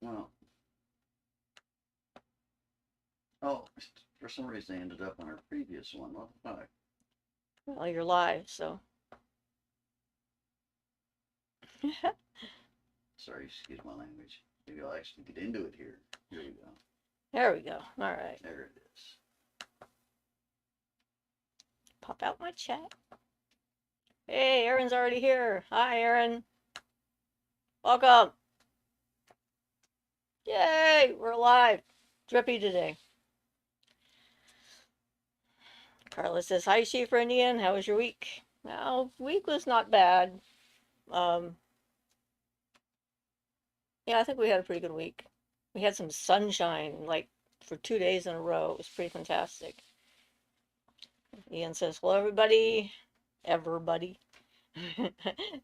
Well, oh, for some reason I ended up on our previous one. What the fuck? Well, you're live, so. Sorry, excuse my language. Maybe I'll actually get into it here. Here we go. There we go. All right. There it is. Pop out my chat. Hey, Aaron's already here. Hi, Aaron. Welcome. Yay, we're live. Drippy today. Carla says, hi, Siofra and Ian. How was your week? Well, week was not bad. Um, yeah, I think we had a pretty good week. We had some sunshine, like, for 2 days in a row. It was pretty fantastic. Ian says, hello, everybody. Everybody.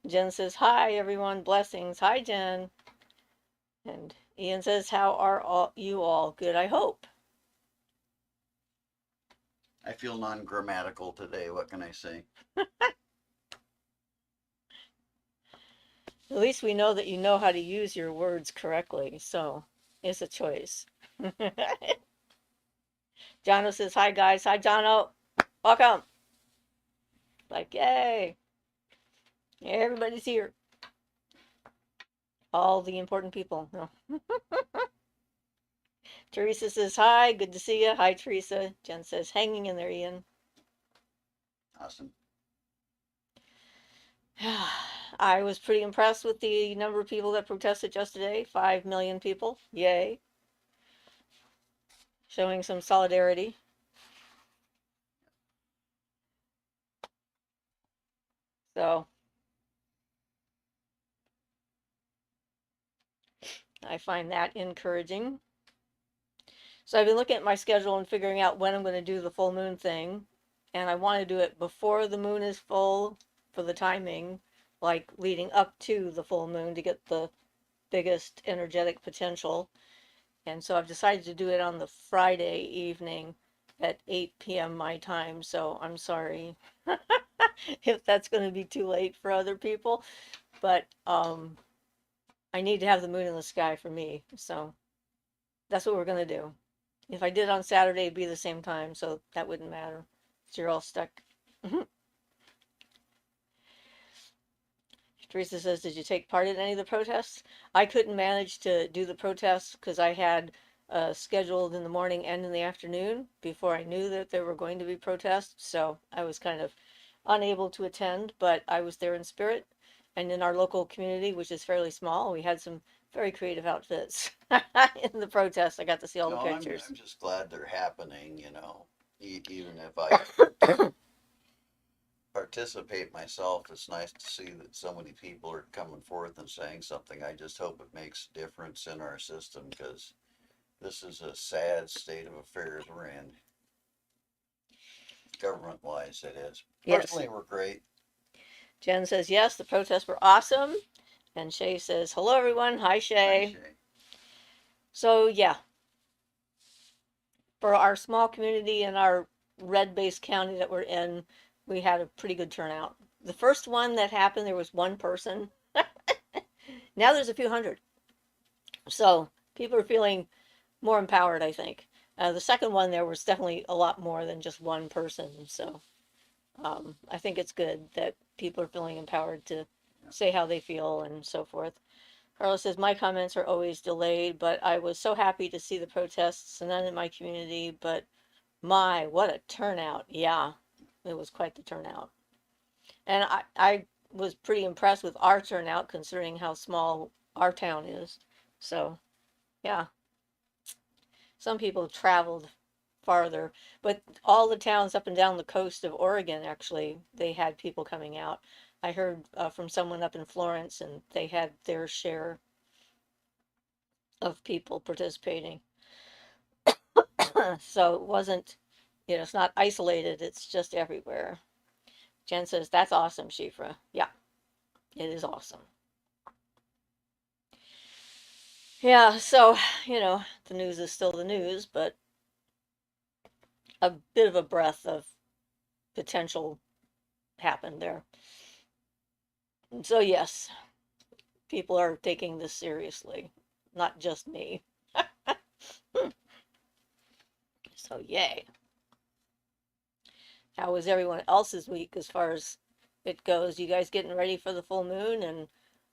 Jen says, hi, everyone. Blessings. Hi, Jen. And Ian says, how are you all? Good, I hope. I feel non-grammatical today. What can I say? At least we know that you know how to use your words correctly, so it's a choice. Jono says, hi, guys. Hi, Jono. Welcome. Like, yay. Everybody's here. All the important people. No. Teresa says, hi. Good to see you. Hi, Teresa. Jen says, hanging in there, Ian. Awesome. I was pretty impressed with the number of people that protested just today. 5 million people. Yay. Showing some solidarity. So I find that encouraging. So I've been looking at my schedule and figuring out when I'm going to do the full moon thing. And I want to do it before the moon is full for the timing, like leading up to the full moon to get the biggest energetic potential. And so I've decided to do it on the Friday evening at 8 p.m. my time. So I'm sorry if that's going to be too late for other people. But I need to have the moon in the sky for me. So that's what we're going to do. If I did on Saturday, it'd be the same time, so that wouldn't matter. So you're all stuck. Teresa says, did you take part in any of the protests? I couldn't manage to do the protests because I had scheduled in the morning and in the afternoon before I knew that there were going to be protests. So I was kind of unable to attend, but I was there in spirit. And in our local community, which is fairly small, we had some very creative outfits in the protest. I got to see all the No, pictures. I'm just glad they're happening. Even if I participate myself, it's nice to see that so many people are coming forth and saying something. I just hope it makes a difference in our system because this is a sad state of affairs we're in. Government wise, it is. Yes. Personally, we're great. Jen says, yes, the protests were awesome. And Shay says, hello, everyone. Hi, Shay. Hi, Shay. So, yeah, for our small community and our red-based county that we're in, we had a pretty good turnout. The first one that happened, there was one person. Now there's a few hundred. So people are feeling more empowered, I think. The second one, there was definitely a lot more than just one person. So I think it's good that people are feeling empowered to say how they feel and so forth. Carlos says, my comments are always delayed, but I was so happy to see the protests, and none in my community, but my, what a turnout. Yeah, it was quite the turnout. And I was pretty impressed with our turnout considering how small our town is. So, yeah, some people traveled farther, but all the towns up and down the coast of Oregon, actually, they had people coming out. I heard from someone up in Florence, and they had their share of people participating. So it wasn't, it's not isolated, it's just everywhere. Jen says, that's awesome, Shifra. Yeah, it is awesome. Yeah, so, the news is still the news, but a bit of a breath of potential happened there. And so, yes, people are taking this seriously. not just me. So yay. How was everyone else's week as far as it goes? You guys getting ready for the full moon and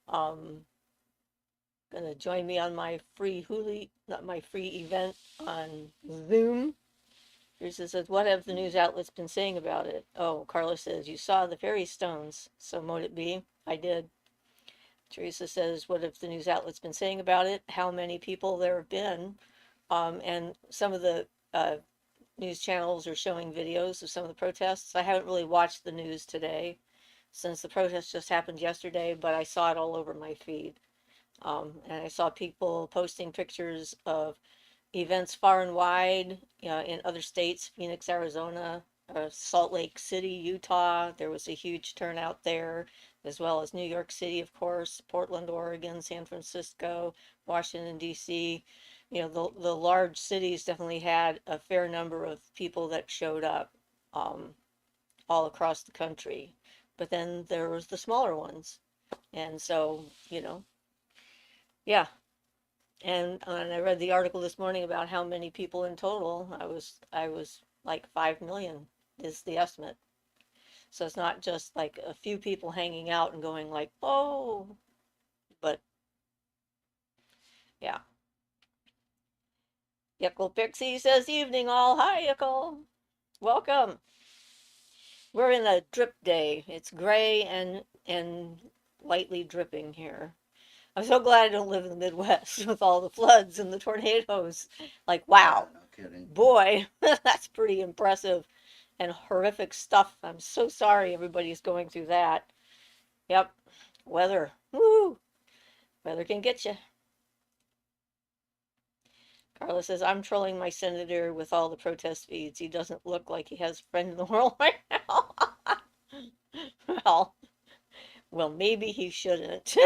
um gonna join me on my free not my free event on Zoom? Teresa says, what have the news outlets been saying about it? Oh, Carla says, you saw the fairy stones, so mote it be. I did. Teresa says, what have the news outlets been saying about it? How many people there have been? And some of the news channels are showing videos of some of the protests. I haven't really watched the news today since the protest just happened yesterday, but I saw it all over my feed. And I saw people posting pictures of events far and wide, in other states, Phoenix, Arizona, Salt Lake City, Utah. There was a huge turnout there, as well as New York City, of course, Portland, Oregon, San Francisco, Washington, D.C. The large cities definitely had a fair number of people that showed up, um, all across the country. But then there was the smaller ones. And so, yeah, and I read the article this morning about how many people in total. I was like 5 million is the estimate. So it's not just like a few people hanging out and going like, oh, but yeah. Yickle Pixie says evening all. Hi Yickle. Welcome. We're in a drip day. It's gray and lightly dripping here. I'm so glad I don't live in the Midwest with all the floods and the tornadoes. Like, wow, Yeah, no kidding. boy, that's pretty impressive and horrific stuff. I'm so sorry everybody's going through that. Yep, weather. Woo! Weather can get you. Carla says, I'm trolling my senator with all the protest feeds. He doesn't look like he has a friend in the world right now. well, well, maybe he shouldn't.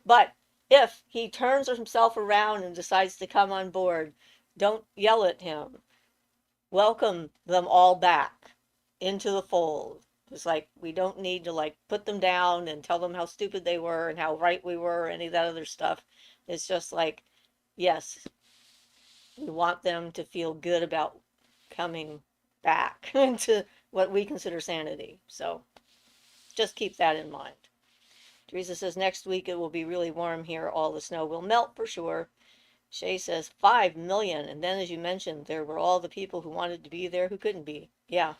But if he turns himself around and decides to come on board, don't yell at him. Welcome them all back into the fold. It's like we don't need to like put them down and tell them how stupid they were and how right we were, or any of that other stuff. It's just like, yes, we want them to feel good about coming back into what we consider sanity. So just keep that in mind. Teresa says next week it will be really warm here. All the snow will melt for sure. Shay says 5 million. And then, as you mentioned, there were all the people who wanted to be there who couldn't be. Yeah.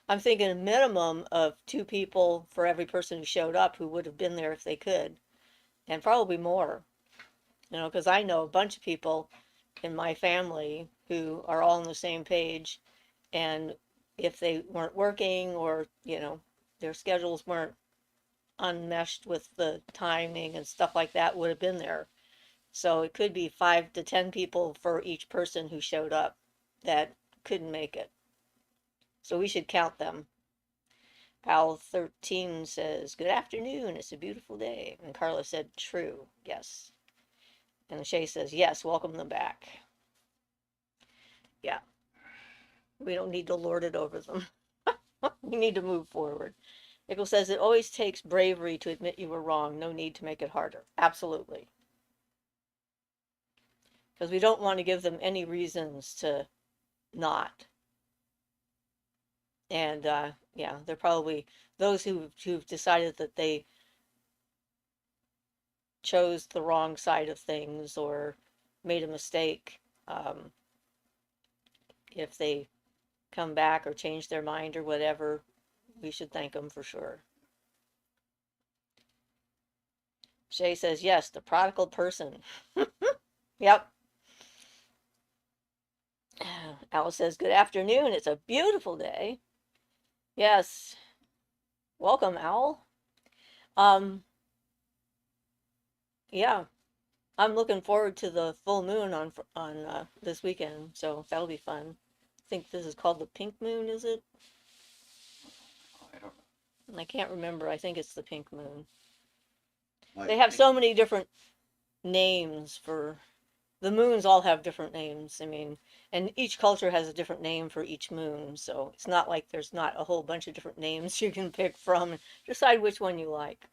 I'm thinking a minimum of 2 people for every person who showed up who would have been there if they could. And probably more. Because I know a bunch of people in my family who are all on the same page. And if they weren't working, or, their schedules weren't unmeshed with the timing and stuff like that, would have been there. So it could be 5 to 10 people for each person who showed up that couldn't make it. So we should count them. Al 13 says, good afternoon, it's a beautiful day. And Carla said, true, yes. And Shay says, yes, welcome them back. Yeah, we don't need to lord it over them. We need to move forward. Nichols says, it always takes bravery to admit you were wrong. No need to make it harder. Absolutely. Because we don't want to give them any reasons to not. And yeah, they're probably those who've decided that they chose the wrong side of things or made a mistake. If they come back or change their mind or whatever, we should thank them for sure. Shay says, yes, the prodigal person. Yep. Alice says, good afternoon. It's a beautiful day. Yes. Welcome, Owl. Yeah, I'm looking forward to the full moon on this weekend, so that'll be fun. I think this is called the pink moon, is it? I don't I can't remember. I think it's the pink moon. know. They have so many different names for the moons. All have different names. I mean, and each culture has a different name for each moon, so it's not like there's not a whole bunch of different names you can pick from and decide which one you like.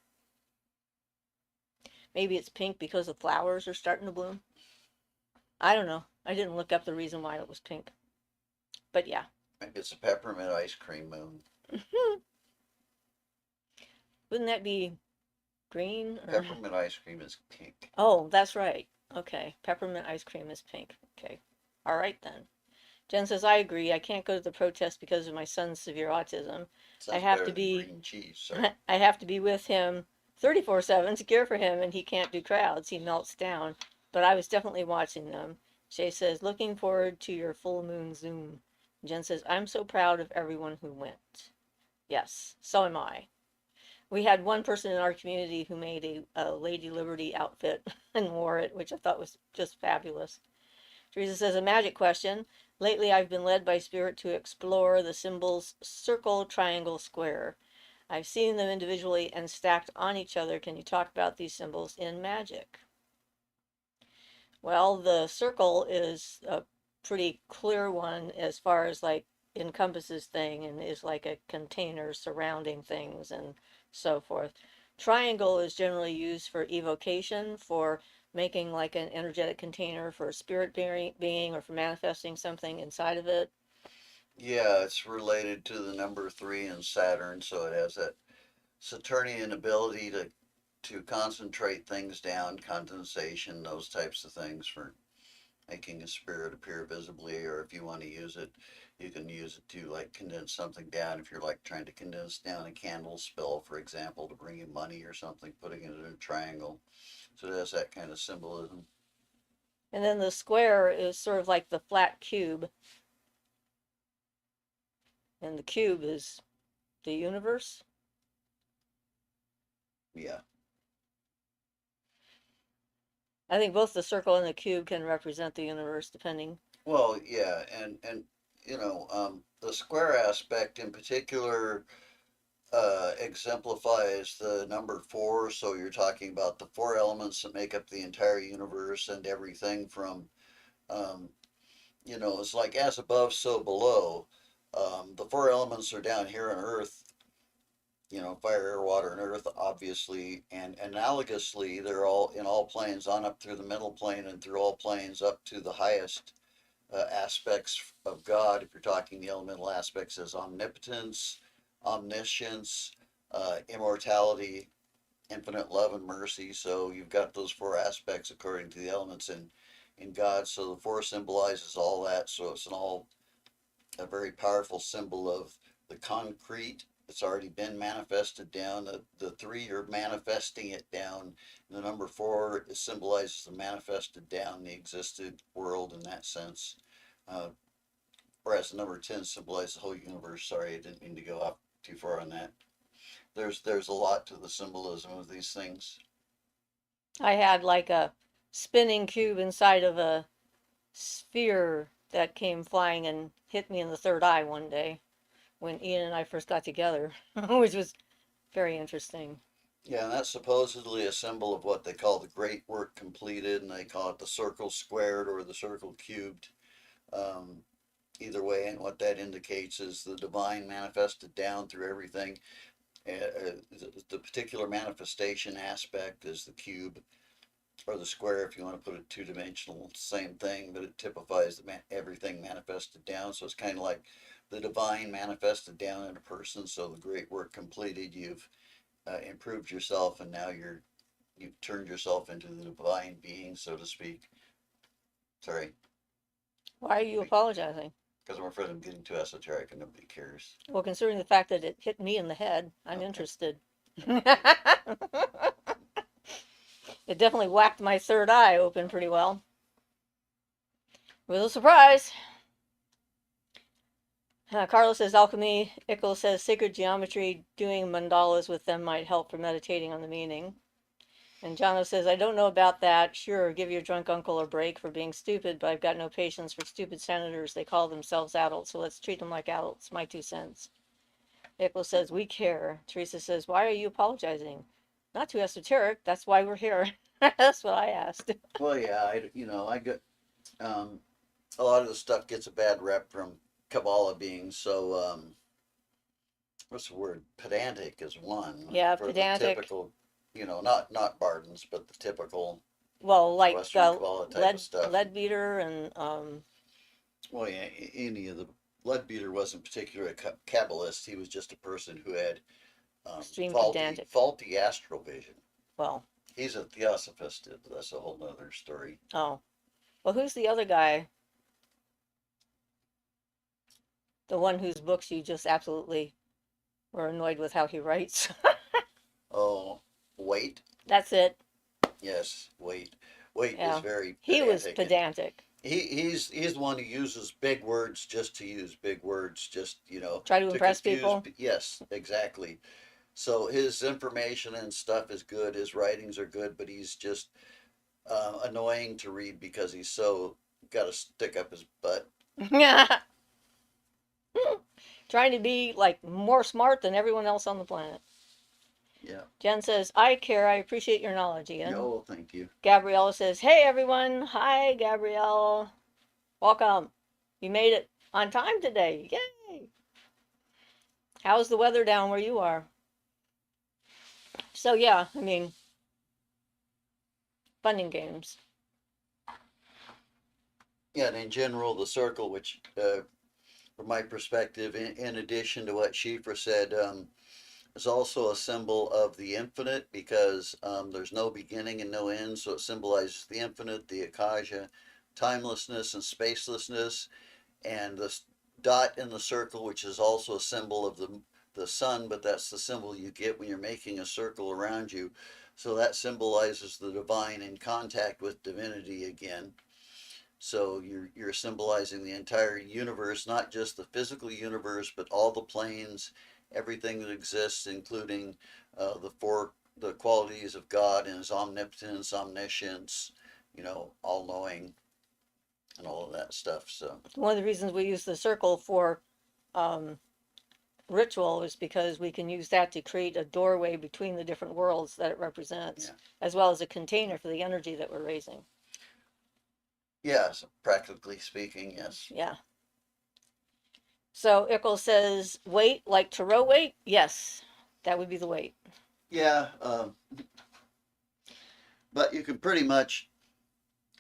Maybe it's pink because the flowers are starting to bloom. I don't know. I didn't look up the reason why it was pink. But yeah. Maybe it's a peppermint ice cream moon. Wouldn't that be green or Peppermint ice cream is pink. Oh, that's right. Okay. Peppermint ice cream is pink. Okay. All right then. Jen says, I agree. I can't go to the protest because of my son's severe autism. I Sounds have better to than be green cheese. Sorry. I have to be with him 24/7 to care for him, and he can't do crowds. He melts down. But I was definitely watching them. Shay says, looking forward to your full moon Zoom. Jen says, I'm so proud of everyone who went. Yes, so am I. We had one person in our community who made a Lady Liberty outfit and wore it, which I thought was just fabulous. Teresa says, a magic question. Lately, I've been led by spirit to explore the symbols circle, triangle, square. I've seen them individually and stacked on each other. Can you talk about these symbols in magic? Well, the circle is a pretty clear one as far as like encompasses thing and is like a container surrounding things and so forth. Triangle is generally used for evocation, for making like an energetic container for a spirit being or for manifesting something inside of it. Yeah, it's related to the number three in Saturn, so it has that Saturnian ability to concentrate things down, condensation, those types of things for making a spirit appear visibly, or if you want to use it, you can use it to like condense something down. If you're like trying to condense down a candle spell, for example, to bring you money or something, putting it in a triangle. So it has that kind of symbolism. And then the square is sort of like the flat cube, and the cube is the universe. Yeah. I think both the circle and the cube can represent the universe, depending. Well, yeah, and the square aspect in particular exemplifies the number four. So you're talking about the four elements that make up the entire universe and everything from, um, it's like as above, so below. The four elements are down here on Earth, fire, air, water, and earth, obviously, and analogously, they're all in all planes on up through the middle plane and through all planes up to the highest aspects of God. If you're talking the elemental aspects as omnipotence, omniscience, immortality, infinite love and mercy. So you've got those four aspects according to the elements in God. So the four symbolizes all that. So it's all a very powerful symbol of the concrete. It's already been manifested down. The three are manifesting it down. The number four symbolizes the manifested down, the existed world in that sense. Uh, Whereas the number 10 symbolizes the whole universe. Sorry, I didn't mean to go off too far on that. There's a lot to the symbolism of these things. I had like a spinning cube inside of a sphere that came flying and hit me in the third eye one day when Ian and I first got together, which was very interesting. Yeah, and that's supposedly a symbol of what they call the great work completed, and they call it the circle squared or the circle cubed. Um, Either way, and what that indicates is the divine manifested down through everything. The particular manifestation aspect is the cube or the square, if you want to put it two-dimensional, same thing, but it typifies everything manifested down. So it's kind of like the divine manifested down in a person. So the great work completed, you've improved yourself, and now you've turned yourself into the divine being, so to speak. Sorry, Why are you apologizing? because I'm afraid I'm getting too esoteric and nobody cares. Well, considering the fact that it hit me in the head, I'm Okay. interested. It definitely whacked my third eye open pretty well. With a surprise. Carlos says alchemy. Ickle says sacred geometry. Doing mandalas with them might help for meditating on the meaning. And Jono says, I don't know about that. Sure, give your drunk uncle a break for being stupid, but I've got no patience for stupid senators. They call themselves adults, so let's treat them like adults. My 2 cents. Ickle says, we care. Teresa says, why are you apologizing? Not too esoteric. That's why we're here. That's what I asked. Well, yeah, I get a lot of the stuff gets a bad rep from Kabbalah being so what's the word? Pedantic is one Yeah, for the pedantic. typical not Barton's, but the typical Well, like Western koala type of stuff. lead beater and Well, yeah, any of the Leadbeater wasn't particularly a Kabbalist. He was just a person who had extreme faulty pedantic. faulty astral vision. Well, He's a theosophist. That's a whole other story. oh, well, who's the other guy? The one whose books you just absolutely were annoyed with how he writes. Oh, Wait. That's it. Yes, Wait. Wait is Yeah, very he was pedantic, and pedantic. he's the one who uses big words just to use big words, just Try to to impress confuse. people. Yes, exactly. So his information and stuff is good. His writings are good, but he's just annoying to read because he's so got to stick up his butt. Trying to be like more smart than everyone else on the planet. Yeah. Jen says, I care. I appreciate your knowledge, Ian. Oh, thank you. Gabrielle says, hey everyone. Hi, Gabrielle. Welcome. You made it on time today. Yay. How's the weather down where you are? So, yeah, I mean, fun and games. Yeah, and in general, the circle, which, from my perspective, in addition to what Siofra said, is also a symbol of the infinite because there's no beginning and no end. So it symbolizes the infinite, the Akasha, timelessness, and spacelessness. And the dot in the circle, which is also a symbol of the sun, but that's the symbol you get when you're making a circle around you. So that symbolizes the divine in contact with divinity again. So you're symbolizing the entire universe, not just the physical universe, but all the planes, everything that exists, including the qualities of God and His omnipotence, omniscience, all knowing, and all of that stuff. So One of the reasons we use the circle for um, ritual is because we can use that to create a doorway between the different worlds that it represents, yeah, as well as a container for the energy that we're raising. yes, practically speaking, yes. Yeah. So Ickle says, weight like tarot weight? Yes, that would be the weight. Yeah, but you can pretty much,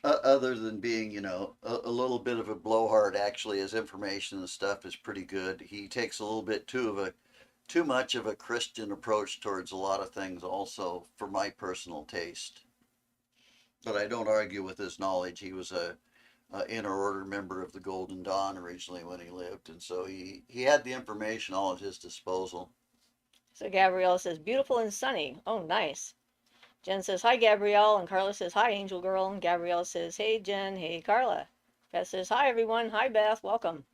other than being, a little bit of a blowhard, actually, his information and stuff is pretty good. He takes a little bit too much of a Christian approach towards a lot of things, also, for my personal taste. But I don't argue with his knowledge. He was a inner order member of the Golden Dawn originally when he lived, and so he had the information all at his disposal. So Gabrielle says, beautiful and sunny. Oh, nice. Jen says, hi, Gabrielle. And Carla says, hi, Angel Girl. And Gabrielle says, hey, Jen. Hey, Carla. Beth says, hi, everyone. Hi, Beth. Welcome.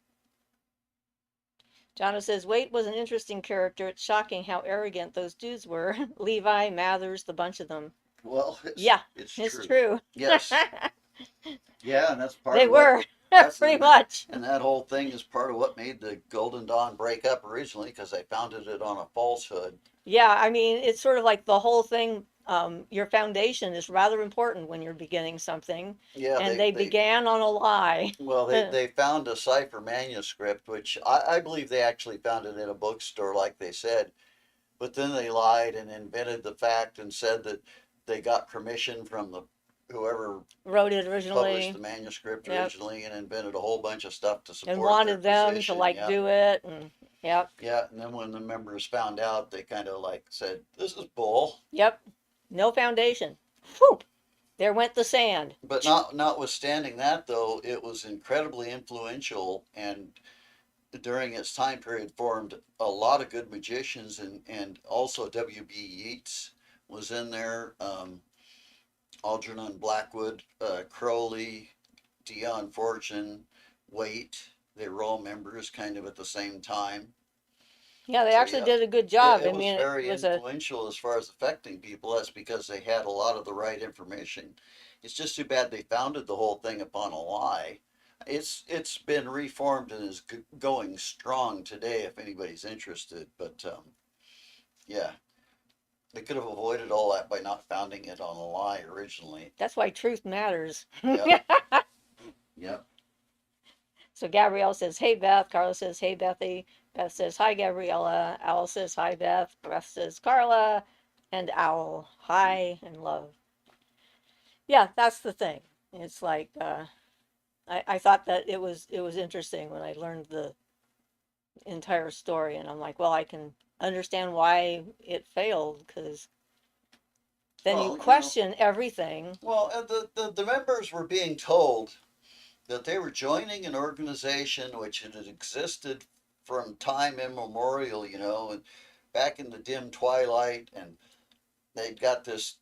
Jonna says, Wade was an interesting character. It's shocking how arrogant those dudes were. Levi, Mathers, the bunch of them. Well, Yeah, it's it's true. true. Yes. Yeah, and that's part They of what were, that's pretty much. and that whole thing is part of what made the Golden Dawn break up originally because they founded it on a falsehood. Yeah, I mean, it's sort of like the whole thing. Your foundation is rather important when you're beginning something. Yeah, And they began on a lie. well, they found a cipher manuscript, which I believe they actually found it in a bookstore, like they said. But then they lied and invented the fact and said that they got permission from the whoever Wrote it published originally. the manuscript Yep. originally and invented a whole bunch of stuff to support And wanted their them position. to like Yeah. do it. And yep. Yeah, and then when the members found out, they kind of like said, "This is bull." Yep. No foundation. Whew. There went the sand. But notwithstanding that, though, it was incredibly influential, and during its time period formed a lot of good magicians, and also W.B. Yeats was in there, Algernon Blackwood, Crowley, Dion Fortune, Waite. They were all members kind of at the same time. Yeah, they So actually yeah, did a good job. it I was mean, very it was a influential as far as affecting people. That's because they had a lot of the right information. It's just too bad they founded the whole thing upon a lie. It's been reformed and is going strong today if anybody's interested. But yeah, they could have avoided all that by not founding it on a lie originally. that's why truth matters. Yep, yep. So Gabrielle says, hey Beth. Carla says, hey Bethy. Beth says, hi Gabriella. Al says, hi Beth. Beth says, Carla. and owl, high and low. Yeah, that's the thing. It's like I thought that it was interesting when I learned the entire story, and I'm like, well, I can understand why it failed because then you Well, you know, question everything. well, the members were being told that they were joining an organization which had existed from time immemorial, you know, and back in the dim twilight, and they'd got this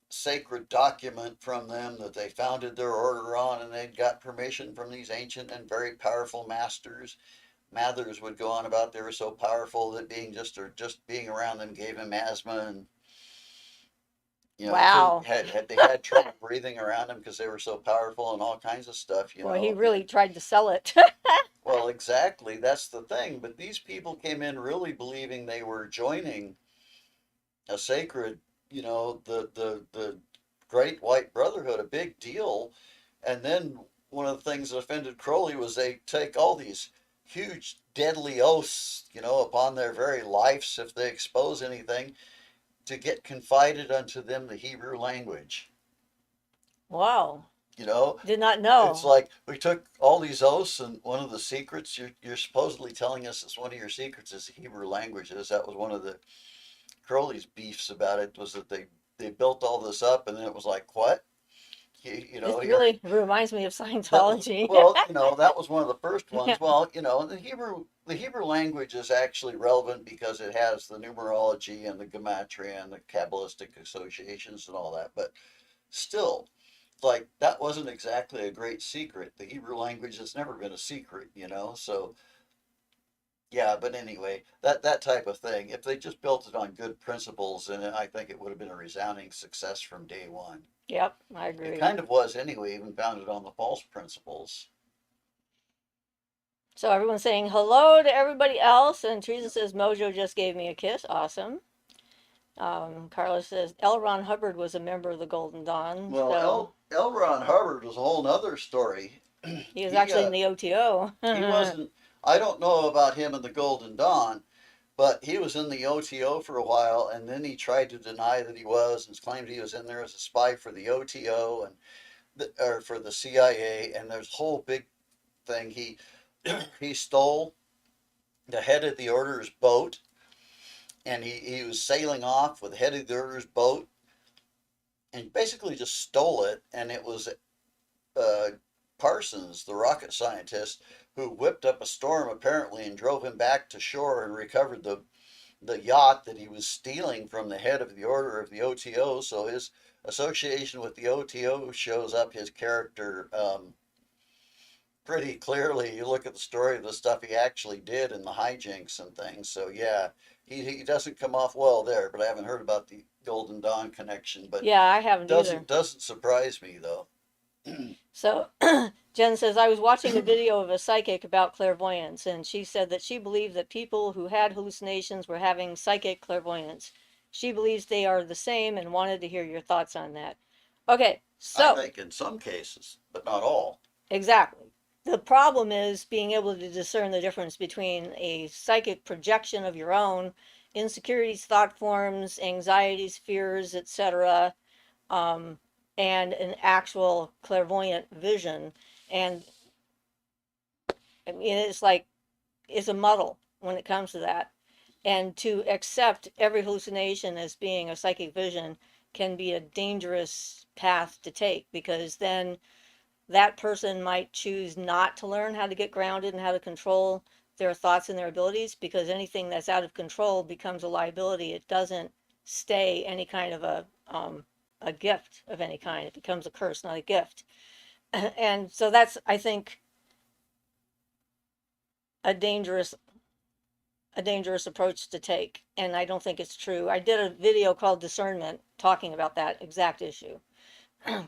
sacred document from them that they founded their order on, and they'd got permission from these ancient and very powerful masters. Mathers would go on about they were so powerful that just being around them gave him asthma, and you know he couldn't Wow. had they had trouble breathing around him because they were so powerful and all kinds of stuff, you Boy, he know. really And tried to sell it. well, exactly, that's the thing. But these people came in really believing they were joining a sacred, you know, the Great White Brotherhood, a big deal. And then one of the things that offended Crowley was they take all these huge deadly oaths, you know, upon their very lives if they expose anything, to get confided unto them the Hebrew language. Wow. You know, Did not it's know. like we took all these oaths, and one of the secrets you're supposedly telling us is one of your secrets is the Hebrew languages. That was one of the Crowley's beefs about it, was that they built all this up, and then it was like, what? You know, This you're really reminds me of that was, Scientology. well, you know, that was one of the first Yeah. ones. Well, you know, the Hebrew language is actually relevant because it has the numerology and the gematria and the Kabbalistic associations and all that. But still, like that wasn't exactly a great secret. The Hebrew language has never been a secret, you know. So yeah, but anyway, that type of thing. If they just built it on good principles, then I think it would have been a resounding success from day one. Yep, I It agree. kind of was anyway, even founded on the false principles. So everyone's saying hello to everybody else, and Teresa says Mojo just gave me a kiss. Awesome. Carlos says L. Ron Hubbard was a member of the Golden Dawn, Well, so L. Ron Hubbard was a whole nother story. he was he actually in the OTO. he wasn't. I don't know about him in the Golden Dawn, but he was in the OTO for a while, and then he tried to deny that he was, and claimed he was in there as a spy for the OTO and or for the CIA. And there's a whole big thing. He stole the head of the order's boat, and he was sailing off with the head of the order's boat, and basically just stole it. And it was uh, Parsons, the rocket scientist, who whipped up a storm apparently and drove him back to shore and recovered the yacht that he was stealing from the head of the order of the OTO. So his association with the OTO shows up his character pretty clearly. You look at the story of the stuff he actually did and the hijinks and things. So yeah, he doesn't come off well there. But I haven't heard about the Golden Dawn connection. But Yeah, I haven't either. doesn't surprise me though. So Jen says, I was watching a video of a psychic about clairvoyance, and she said that she believed that people who had hallucinations were having psychic clairvoyance. She believes they are the same and wanted to hear your thoughts on that. Okay, I so think in some cases, but not all. exactly. The problem is being able to discern the difference between a psychic projection of your own insecurities, thought forms, anxieties, fears, etc., um, and an actual clairvoyant vision. And I mean, it's like it's a muddle when it comes to that. And to accept every hallucination as being a psychic vision can be a dangerous path to take because then that person might choose not to learn how to get grounded and how to control their thoughts and their abilities because anything that's out of control becomes a liability. It doesn't stay any kind of a gift of any kind. It becomes a curse, not a gift. And so that's, I think, a dangerous approach to take, and I don't think it's true. I did a video called Discernment talking about that exact issue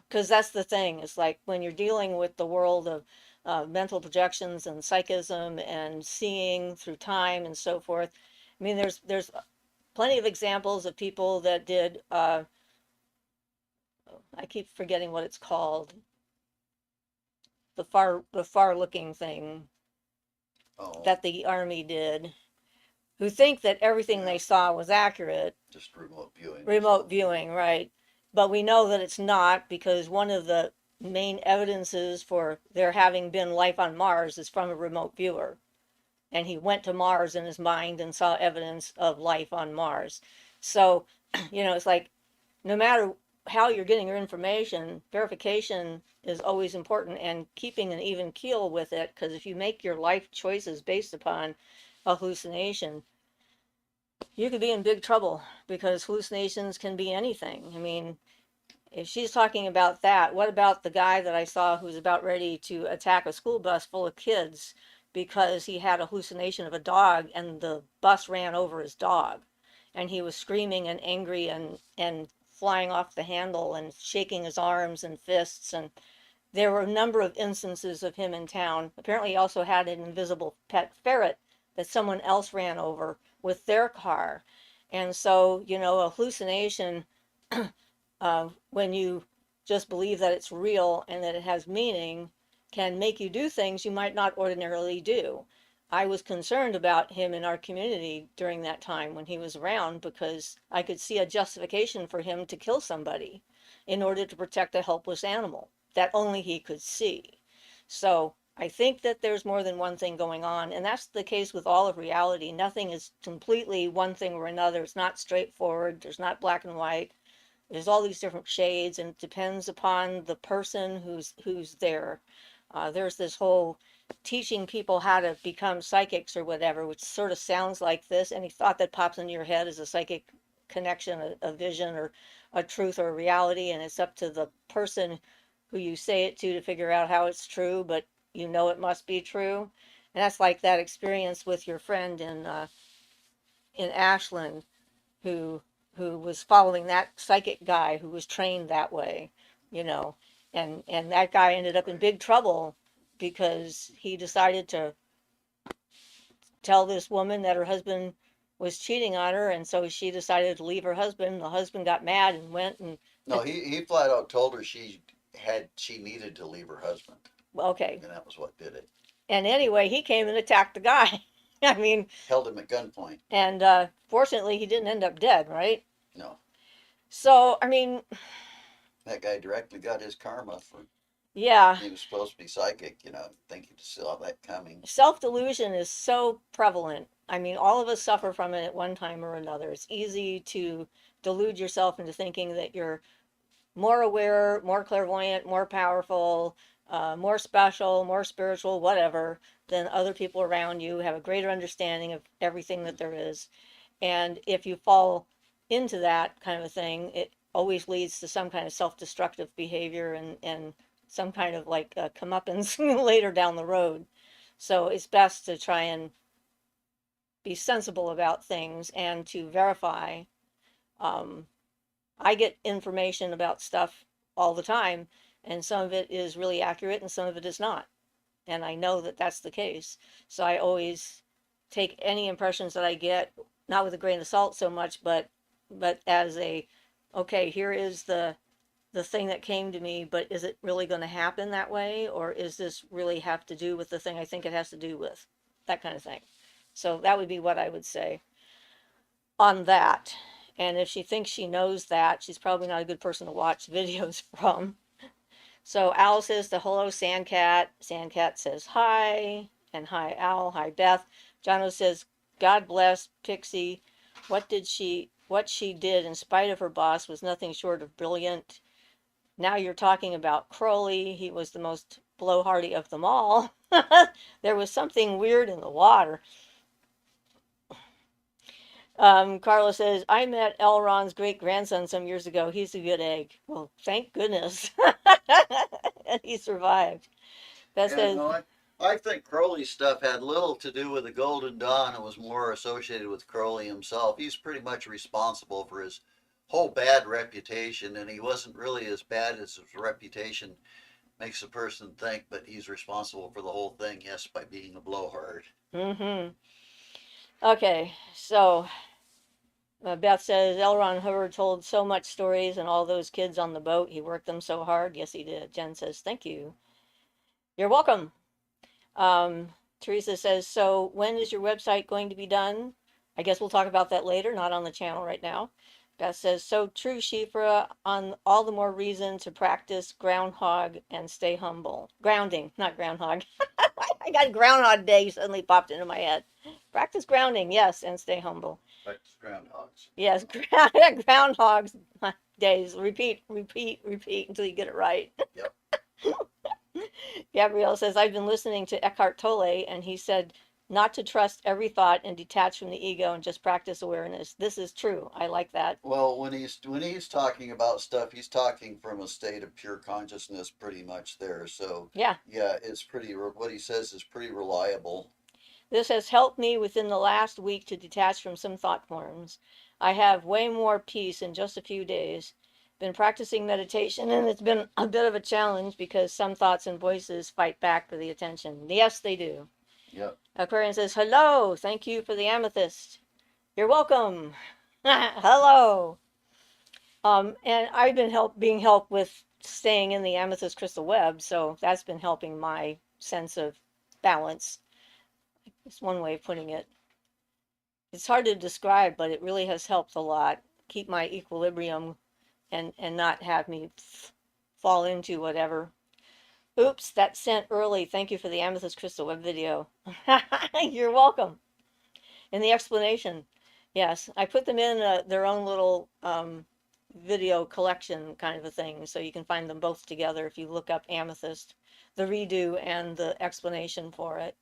because that's the thing. It's like when you're dealing with the world of mental projections and psychism and seeing through time and so forth. I mean, there's plenty of examples of people that did. I keep forgetting what it's called. The far looking thing Oh, that the army did. who think that everything Yeah. they saw was accurate. Just remote viewing or Remote something. viewing, right? But we know that it's not, because one of the main evidences for there having been life on Mars is from a remote viewer. And he went to Mars in his mind and saw evidence of life on Mars. So, it's like, no matter how you're getting your information, verification is always important, and keeping an even keel with it, because if you make your life choices based upon a hallucination, you could be in big trouble, because hallucinations can be anything. I mean, if she's talking about that, what about the guy that I saw who was about ready to attack a school bus full of kids because he had a hallucination of a dog and the bus ran over his dog? And he was screaming and angry and flying off the handle and shaking his arms and fists. And there were a number of instances of him in town. Apparently, he also had an invisible pet ferret that someone else ran over with their car. And so, a hallucination, when you just believe that it's real and that it has meaning, can make you do things you might not ordinarily do. I was concerned about him in our community during that time when he was around, because I could see a justification for him to kill somebody in order to protect a helpless animal that only he could see. So I think that there's more than one thing going on, and that's the case with all of reality. Nothing is completely one thing or another. It's not straightforward. There's not black and white. There's all these different shades, and it depends upon the person who's there. There's this whole teaching people how to become psychics or whatever, which sort of sounds like this. Any thought that pops into your head is a psychic connection, a vision, or a truth or a reality, and it's up to the person who you say it to figure out how it's true, but it must be true. And that's like that experience with your friend in Ashland, who was following that psychic guy who was trained that way, you know, and that guy ended up in Right. big trouble because he decided to tell this woman that her husband was cheating on her, and so she decided to leave her husband. The husband got mad and went and No, he flat out told her she needed to leave her husband, okay. and that was what did it. And anyway, he came and attacked the guy. I mean, Held him at gunpoint. and fortunately, he didn't end up dead, right? No, So, I mean, that guy directly got his karma for yeah, he was supposed to be psychic. Think he saw that coming. self delusion is so prevalent. I mean, all of us suffer from it at one time or another. It's easy to delude yourself into thinking that you're more aware, more clairvoyant, more powerful, more special, more spiritual, whatever, than other people around you, have a greater understanding of everything that there is. And if you fall into that kind of a thing, it always leads to some kind of self destructive behavior and some kind of like comeuppance later down the road. So it's best to try and be sensible about things and to verify. Um, I get information about stuff all the time, and some of it is really accurate and some of it is not. And I know that that's the case. So I always take any impressions that I get, not with a grain of salt so much, but as a, okay, here is the thing that came to me, but is it really going to happen that way, or is this really have to do with the thing I think it has to do with? That kind of thing. So that would be what I would say on that. And if she thinks she knows that, she's probably not a good person to watch videos from. So Al says the hello Sandcat. Sandcat says hi. And hi Al. Hi Beth. Jono says, God bless Pixie. What she did in spite of her boss was nothing short of brilliant. Now you're talking about Crowley. He was the most blowhardy of them all. There was something weird in the water. Carla says, I met Elron's great grandson some years ago. He's a good egg. Well, thank goodness. And he survived. Beth Yeah, says, no, I think Crowley's stuff had little to do with the Golden Dawn. It was more associated with Crowley himself. He's pretty much responsible for his whole bad reputation, and he wasn't really as bad as his reputation makes a person think, but he's responsible for the whole thing, yes, by being a blowhard. mm-hmm. Okay, so Beth says, L. Ron Hubbard told so much stories and all those kids on the boat. He worked them so hard. Yes, he did. Jen says, thank you. You're welcome. Teresa says, so when is your website going to be done? I guess we'll talk about that later, not on the channel right now. Beth says, so true, Shifra, on all the more reason to practice groundhog and stay humble. Grounding, not groundhog. I got Groundhog Day suddenly popped into my head. Practice grounding, yes, and stay humble. Practice groundhogs. Yes, groundhogs days. Repeat, repeat, repeat until you get it right. Yep. Gabrielle says, I've been listening to Eckhart Tolle, and he said not to trust every thought and detach from the ego and just practice awareness. This is true. I like that. Well, when he's talking about stuff, he's talking from a state of pure consciousness, pretty much there. So Yeah. yeah, it's pretty. What he says is pretty reliable. This has helped me within the last week to detach from some thought forms. I have way more peace in just a few days. Been practicing meditation, and it's been a bit of a challenge because some thoughts and voices fight back for the attention. Yes, they do. Yep. Aquarian says, hello, thank you for the amethyst. You're welcome. Hello. And I've been being helped with staying in the amethyst crystal web, so that's been helping my sense of balance. It's one way of putting it. It's hard to describe, but it really has helped a lot. Keep my equilibrium and not have me fall into whatever. Oops, that sent early. Thank you for the amethyst crystal web video. You're welcome. And the explanation. Yes, I put them in their own little video collection kind of a thing, so you can find them both together if you look up amethyst, the redo and the explanation for it.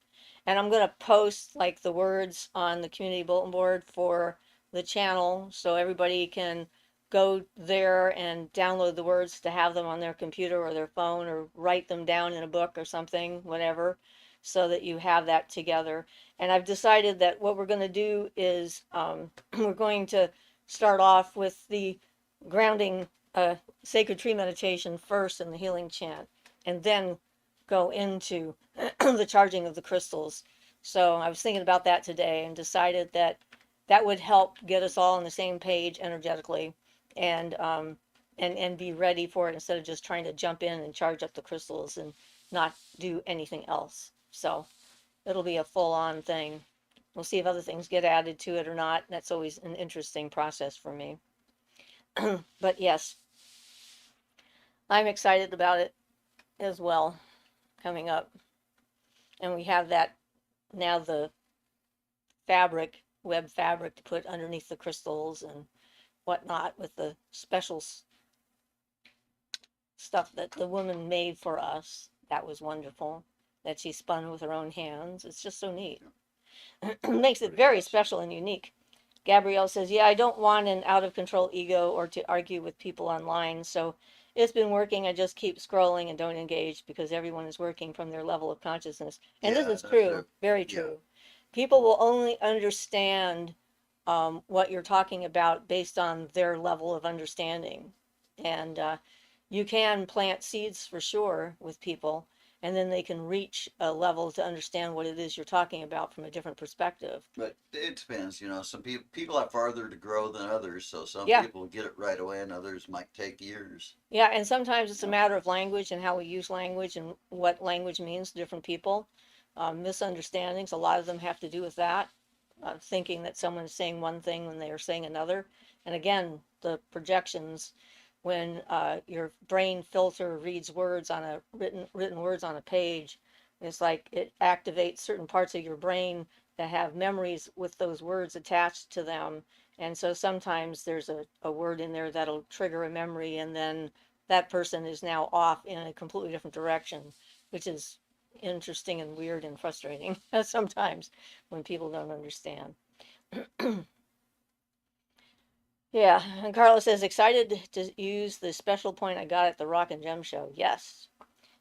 And I'm going to post like the words on the community bulletin board for the channel so everybody can go there and download the words to have them on their computer or their phone or write them down in a book or something, whatever, so that you have that together. And I've decided that what we're going to do is we're going to start off with the grounding sacred tree meditation first and the healing chant, and then go into the charging of the crystals. So I was thinking about that today and decided that that would help get us all on the same page energetically and and be ready for it instead of just trying to jump in and charge up the crystals and not do anything else. So it'll be a full-on thing. We'll see if other things get added to it or not. That's always an interesting process for me. But yes, I'm excited about it as well coming up. And we have that now, the fabric, web fabric to put underneath the crystals and whatnot with the special stuff that the woman made for us. That was wonderful. That she spun with her own hands. It's just so neat. Makes it very special and unique. Gabrielle says, yeah, I don't want an out of control ego or to argue with people online. So it's been working. I just keep scrolling and don't engage because everyone is working from their level of consciousness. And Yeah, this is that's true, true. very Yeah. true. People will only understand what you're talking about based on their level of understanding. And you can plant seeds for sure with people, and then they can reach a level to understand what it is you're talking about from a different perspective. But it depends, you know. Some people have farther to grow than others, so some Yeah. people get it right away, and others might take years. Yeah, and sometimes it's a Yeah. matter of language and how we use language and what language means to different people. Misunderstandings, a lot of them have to do with that, thinking that someone is saying one thing when they are saying another. And again, the projections, when your brain filter reads words on a written words on a page, it's like it activates certain parts of your brain that have memories with those words attached to them. And so sometimes there's a word in there that'll trigger a memory, and then that person is now off in a completely different direction, which is interesting and weird and frustrating sometimes when people don't understand. Yeah, and Carlos says, excited to use the special point I got at the Rock and Gem show. Yes.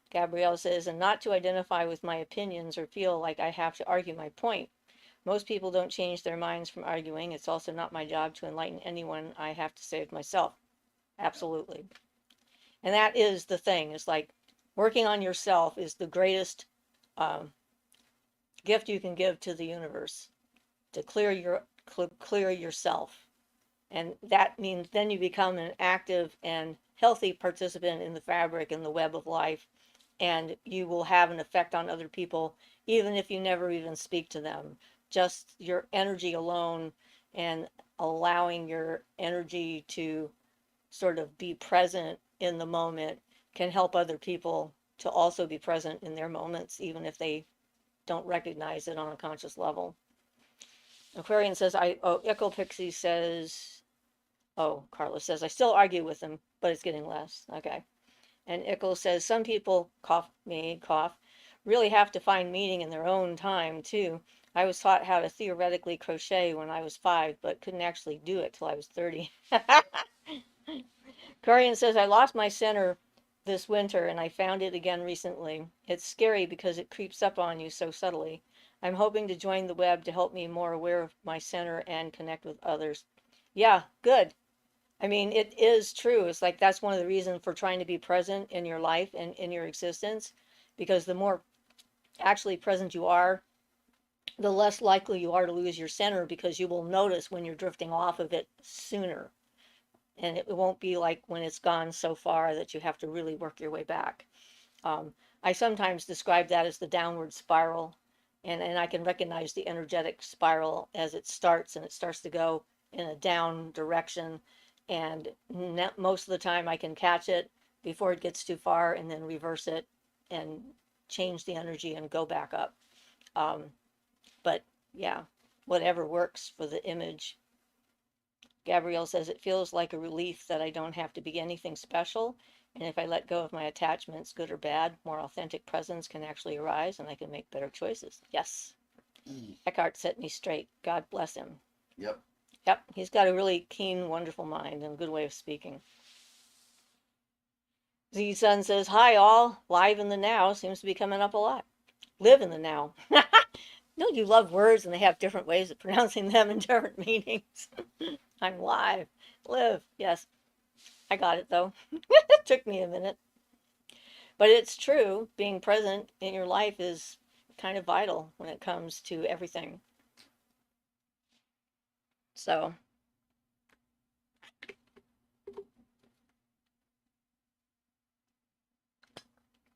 Gabrielle says, and not to identify with my opinions or feel like I have to argue my point. Most people don't change their minds from arguing. It's also not my job to enlighten anyone. I have to save myself. Absolutely. And that is the thing. It's like working on yourself is the greatest gift you can give to the universe, to clear yourself. And that means then you become an active and healthy participant in the fabric and the web of life, and you will have an effect on other people even if you never even speak to them, just your energy alone and allowing your energy to sort of be present in the moment can help other people to also be present in their moments, even if they don't recognize it on a conscious level. Aquarian says, Echo Pixie says, oh, Carlos says, I still argue with him, but it's getting less. Okay. And Ickle says, some people, cough me, cough, really have to find meaning in their own time, too. I was taught how to theoretically crochet when I was 5, but couldn't actually do it till I was 30. Corian says, I lost my center this winter and I found it again recently. It's scary because it creeps up on you so subtly. I'm hoping to join the web to help me more aware of my center and connect with others. Yeah, good. I mean, it is true. It's like that's one of the reasons for trying to be present in your life and in your existence, because the more actually present you are, the less likely you are to lose your center because you will notice when you're drifting off of it sooner. And it won't be like when it's gone so far that you have to really work your way back. I sometimes describe that as the downward spiral, and I can recognize the energetic spiral as it starts, and it starts to go in a down direction. And most of the time, I can catch it before it gets too far, and then reverse it and change the energy and go back up. Um, but yeah, whatever works for the image. Gabrielle says, it feels like a relief that I don't have to be anything special. And if I let go of my attachments, good or bad, more authentic presence can actually arise and I can make better choices. Yes. Mm. Eckhart set me straight. God bless him. Yep. Yep. He's got a really keen, wonderful mind and a good way of speaking. Z Sun says, hi all. Live in the now seems to be coming up a lot. Live in the now. No, you love words and they have different ways of pronouncing them and different meanings. I'm live. Live. Yes. I got it though. It took me a minute. But it's true. Being present in your life is kind of vital when it comes to everything. So,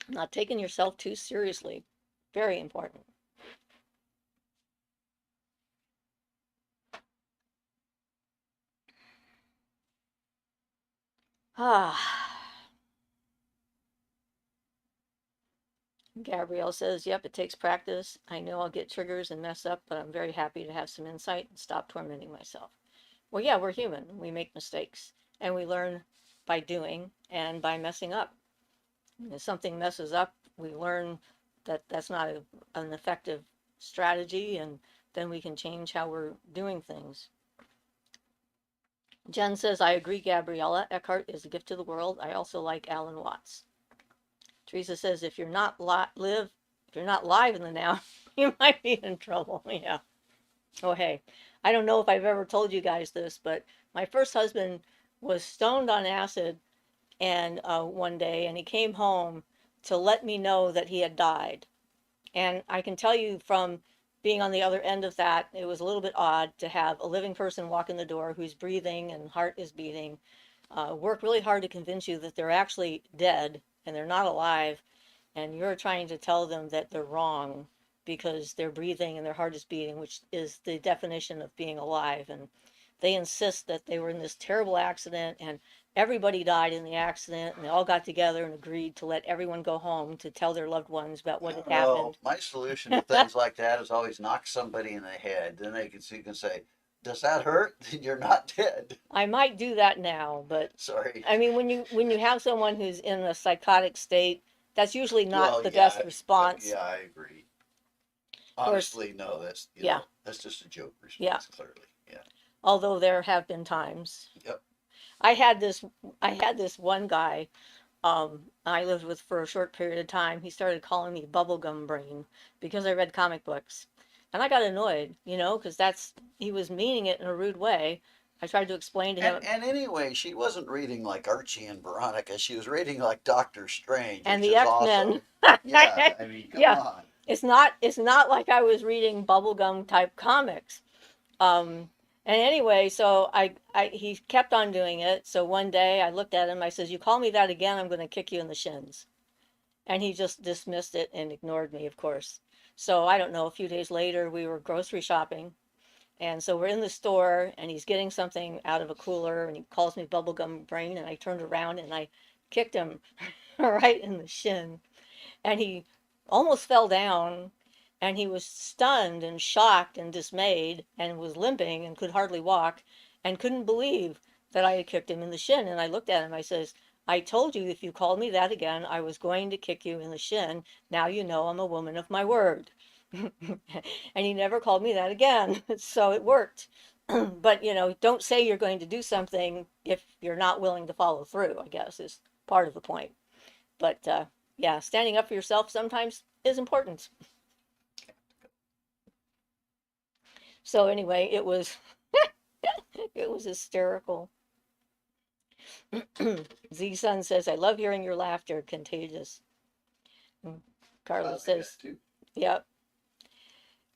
not taking yourself too seriously. Very important. Ah. Gabrielle says, yep, it takes practice. I know I'll get triggers and mess up, but I'm very happy to have some insight and stop tormenting myself. Well, yeah, we're human. We make mistakes and we learn by doing and by messing up. If something messes up, we learn that that's not an effective strategy, and then we can change how we're doing things. Jen says, I agree, Gabriella. Eckhart is a gift to the world. I also like Alan Watts. Teresa says, if you're not live in the now, you might be in trouble. Yeah. Oh, hey, I don't know if I've ever told you guys this, but my first husband was stoned on acid and one day, and he came home to let me know that he had died. And I can tell you from being on the other end of that, it was a little bit odd to have a living person walk in the door who's breathing and heart is beating, work really hard to convince you that they're actually dead and they're not alive, and you're trying to tell them that they're wrong because they're breathing and their heart is beating, which is the definition of being alive. And they insist that they were in this terrible accident and everybody died in the accident, and they all got together and agreed to let everyone go home to tell their loved ones about what had Well, happened. my solution to things like that is always knock somebody in the head. Then you can say, "Does that hurt?" You're not dead. I might do that now, but Sorry. I mean, when you have someone who's in a psychotic state, that's usually not Well, the yeah, best response. yeah, I agree. Of course, Honestly, no, that's yeah, that's just a joke yeah. response. Clearly, yeah. Although there have been times. Yep. I had this I had this one guy I lived with for a short period of time. He started calling me bubblegum brain because I read comic books. And I got annoyed, because he was meaning it in a rude way. I tried to explain to him, And anyway, she wasn't reading like Archie and Veronica. She was reading like Doctor Strange, and which the is X-Men. awesome. Yeah, I mean, come Yeah, on. it's not like I was reading bubblegum type comics. And anyway, so he kept on doing it. So one day I looked at him, I says, you call me that again, I'm going to kick you in the shins. And he just dismissed it and ignored me, of course. So I don't know, a few days later, we were grocery shopping. And so we're in the store and he's getting something out of a cooler and he calls me bubblegum brain. And I turned around and I kicked him right in the shin. And he almost fell down and he was stunned and shocked and dismayed and was limping and could hardly walk and couldn't believe that I had kicked him in the shin. And I looked at him, I says, I told you if you called me that again, I was going to kick you in the shin. Now you know I'm a woman of my word. And he never called me that again. So it worked. But, don't say you're going to do something if you're not willing to follow through, I guess, is part of the point. But yeah, standing up for yourself sometimes is important. So anyway, it was hysterical. Z Sun says, I love hearing your laughter, contagious. I Carlos like that says, too. yep.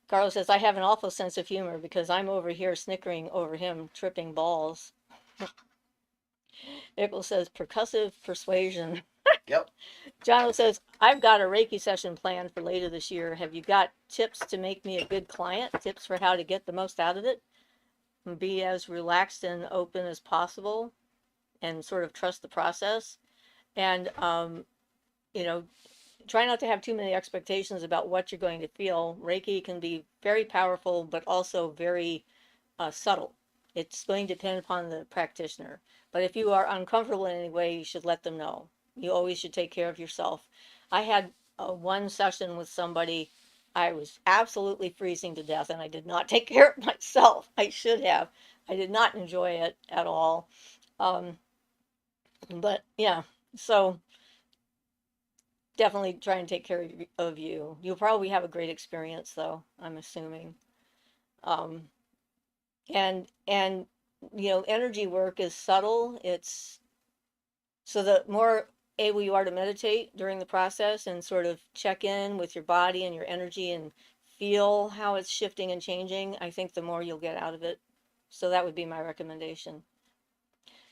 Carlos says, I have an awful sense of humor because I'm over here snickering over him tripping balls. Ickle says, percussive persuasion. Yep. Jono says, I've got a Reiki session planned for later this year. Have you got tips to make me a good client? Tips for how to get the most out of it? And be as relaxed and open as possible and sort of trust the process. And, you know, try not to have too many expectations about what you're going to feel. Reiki can be very powerful, but also very subtle. It's going to depend upon the practitioner. But if you are uncomfortable in any way, you should let them know. You always should take care of yourself. I had one session with somebody. I was absolutely freezing to death and I did not take care of myself. I should have. I did not enjoy it at all. Um, but yeah, so definitely try and take care of you. You'll probably have a great experience though, I'm assuming. Um, and energy work is subtle. It's so the more able you are to meditate during the process and sort of check in with your body and your energy and feel how it's shifting and changing, I think the more you'll get out of it. So that would be my recommendation.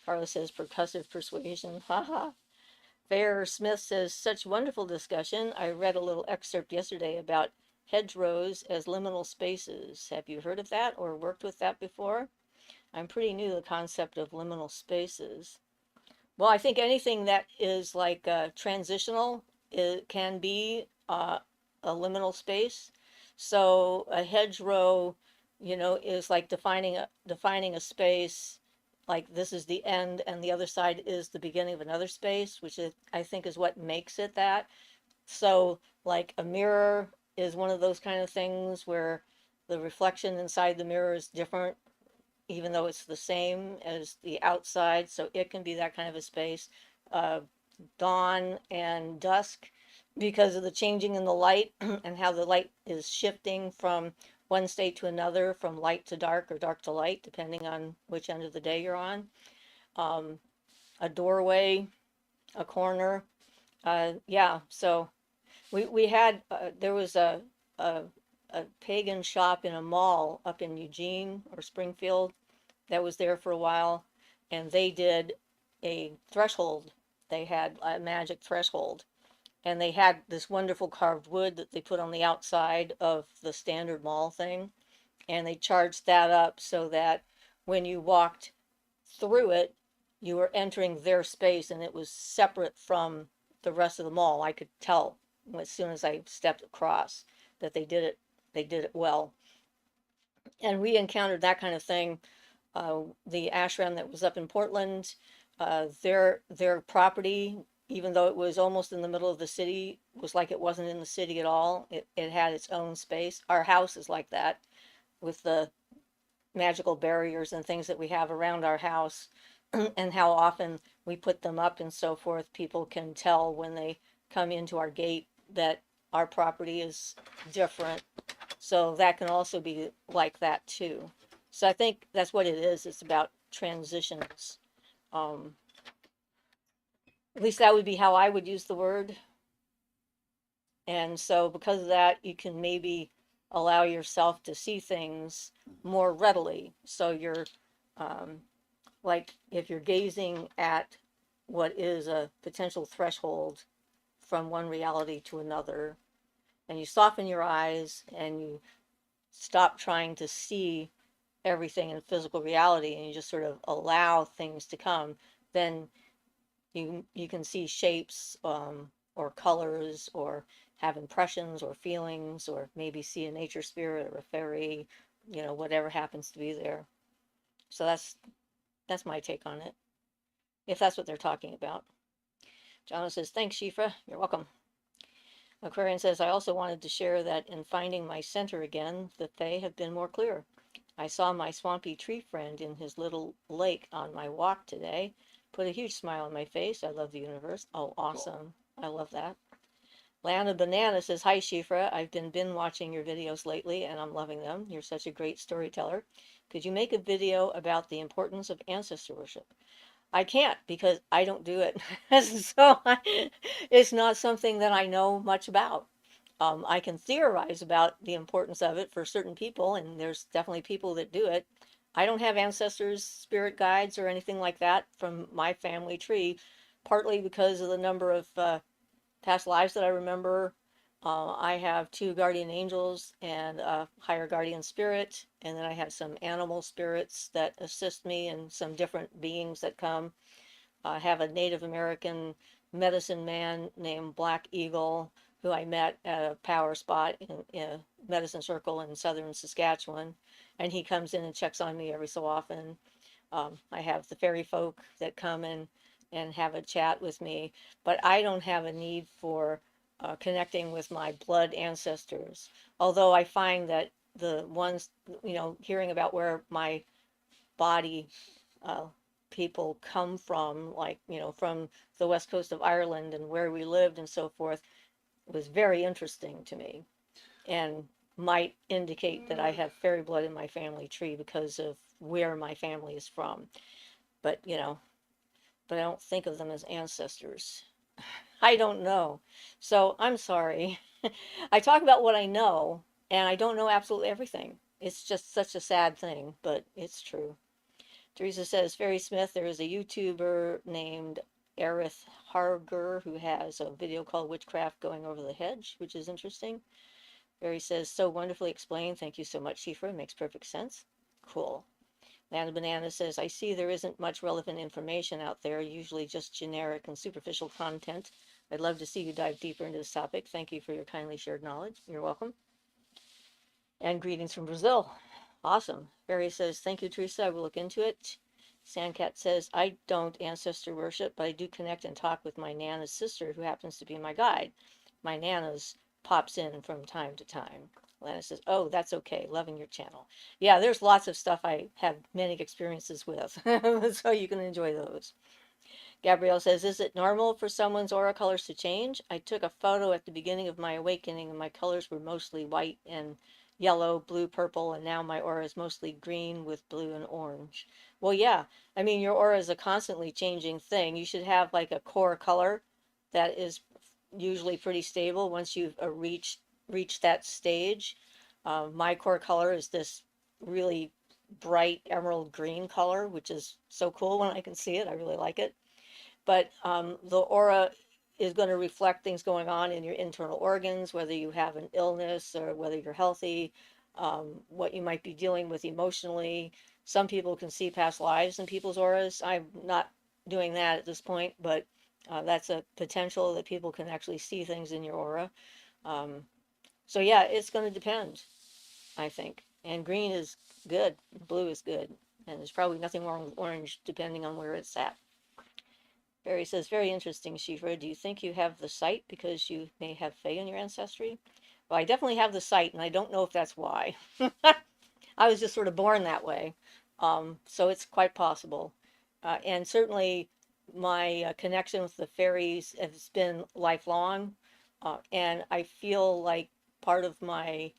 Carlos says percussive persuasion. Haha. Fair Smith says, such wonderful discussion. I read a little excerpt yesterday about hedgerows as liminal spaces. Have you heard of that or worked with that before? I'm pretty new to the concept of liminal spaces. Well, I think anything that is like transitional, it can be a liminal space. So a hedgerow, is like defining a space. Like this is the end, and the other side is the beginning of another space, which I think is what makes it that. So, like a mirror is one of those kind of things where the reflection inside the mirror is different even though it's the same as the outside. So it can be that kind of a space. Uh, Dawn and dusk, because of the changing in the light and how the light is shifting from one state to another, from light to dark or dark to light, depending on which end of the day you're on. Um, a doorway, a corner. Yeah, so we had, there was a, a pagan shop in a mall up in Eugene or Springfield that was there for a while, and they did a threshold. They had a magic threshold, and they had this wonderful carved wood that they put on the outside of the standard mall thing, and they charged that up so that when you walked through it, you were entering their space, and it was separate from the rest of the mall. I could tell as soon as I stepped across that they did it. They did it well, and we encountered that kind of thing the ashram that was up in Portland, their property, even though it was almost in the middle of the city, was like it wasn't in the city at all. It had its own space. Our house is like that with the magical barriers and things that we have around our house and how often we put them up and so forth. People can tell when they come into our gate that our property is different. So that can also be like that too. So I think that's what it is. It's about transitions. Um, at least that would be how I would use the word. And so because of that, you can maybe allow yourself to see things more readily. So you're um, like if you're gazing at what is a potential threshold from one reality to another, and you soften your eyes and you stop trying to see everything in physical reality and you just sort of allow things to come, then you can see shapes or colors or have impressions or feelings or maybe see a nature spirit or a fairy, whatever happens to be there. So that's my take on it, if that's what they're talking about. John says, thanks, Shifra. You're welcome. Aquarian says, I also wanted to share that in finding my center again, the Fae have been more clear. I saw my swampy tree friend in his little lake on my walk today. Put a huge smile on my face. I love the universe. Oh, awesome. I love that. Lana Banana says, hi, Shifra. I've been binge watching your videos lately and I'm loving them. You're such a great storyteller. Could you make a video about the importance of ancestor worship? I can't because I don't do it. It's not something that I know much about. I can theorize about the importance of it for certain people, and there's definitely people that do it. I don't have ancestors, spirit guides, or anything like that from my family tree, partly because of the number of past lives that I remember. I have two guardian angels and a higher guardian spirit, and then I have some animal spirits that assist me and some different beings that come. I have a Native American medicine man named Black Eagle who I met at a power spot in a medicine circle in southern Saskatchewan, and he comes in and checks on me every so often. I have the fairy folk that come in and have a chat with me, but I don't have a need for connecting with my blood ancestors. Although I find that the ones, hearing about where my body uh, people come from, like, from the west coast of Ireland and where we lived and so forth, was very interesting to me and might indicate that I have fairy blood in my family tree because of where my family is from. But, but I don't think of them as ancestors. I don't know. So I'm sorry. I talk about what I know, and I don't know absolutely everything. It's just such a sad thing, but it's true. Teresa says, Fairy Smith, there is a YouTuber named Aerith Harger who has a video called Witchcraft Going Over the Hedge, which is interesting. Fairy says, so wonderfully explained. Thank you so much, Shifra. Makes perfect sense. Cool. Nana Banana says, I see there isn't much relevant information out there, usually just generic and superficial content. I'd love to see you dive deeper into this topic. Thank you for your kindly shared knowledge. You're welcome. And greetings from Brazil. Awesome. Barry says, thank you, Teresa. I will look into it. Sandcat says, I don't ancestor worship, but I do connect and talk with my Nana's sister, who happens to be my guide. My Nana's pops in from time to time. Lana says, oh, that's okay. Loving your channel. Yeah, there's lots of stuff I have many experiences with, so you can enjoy those. Gabrielle says, is it normal for someone's aura colors to change? I took a photo at the beginning of my awakening and my colors were mostly white and yellow, blue, purple, and now my aura is mostly green with blue and orange. Well, yeah. I mean, your aura is a constantly changing thing. You should have like a core color that is usually pretty stable once you've reached that stage. My core color is this really bright emerald green color, which is so cool when I can see it. I really like it. But the aura is going to reflect things going on in your internal organs, whether you have an illness or whether you're healthy, what you might be dealing with emotionally. Some people can see past lives in people's auras. I'm not doing that at this point, but that's a potential that people can actually see things in your aura. Um, so yeah, it's going to depend, I think. And green is good, blue is good, and there's probably nothing wrong with orange depending on where it's at. Barry says, very interesting, Shifra. Do you think you have the sight because you may have Fae in your ancestry? Well, I definitely have the sight, and I don't know if that's why. I was just sort of born that way. So it's quite possible. And certainly my connection with the fairies has been lifelong. And I feel like part of my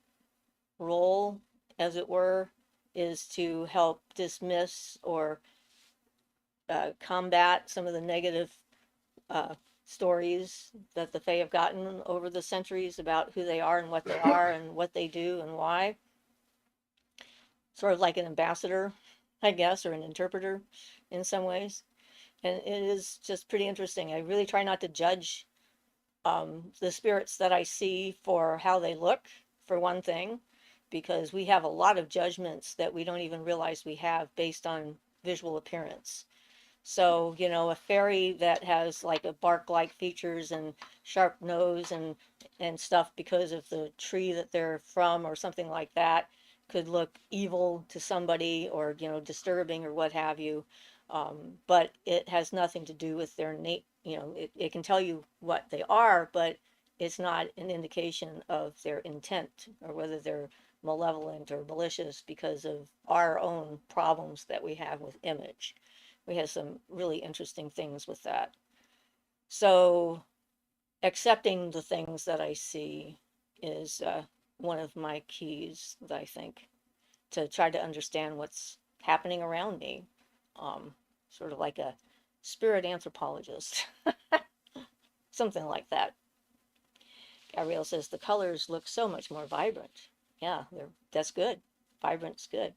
role, as it were, is to help dismiss or combat some of the negative uh, stories that the Fae have gotten over the centuries about who they are and what they are and what they do and why. Sort of like an ambassador, I guess, or an interpreter in some ways. And it is just pretty interesting. I really try not to judge The spirits that I see for how they look, for one thing, because we have a lot of judgments that we don't even realize we have based on visual appearance. So, a fairy that has like a bark-like features and sharp nose and stuff because of the tree that they're from or something like that could look evil to somebody or, disturbing or what have you. But it has nothing to do with their it can tell you what they are, but it's not an indication of their intent or whether they're malevolent or malicious because of our own problems that we have with image. We have some really interesting things with that. So, accepting the things that I see is one of my keys, I think, to try to understand what's happening around me. Um, Sort of like a spirit anthropologist, something like that. Gabrielle says the colors look so much more vibrant. Yeah, that's good. Vibrant's good.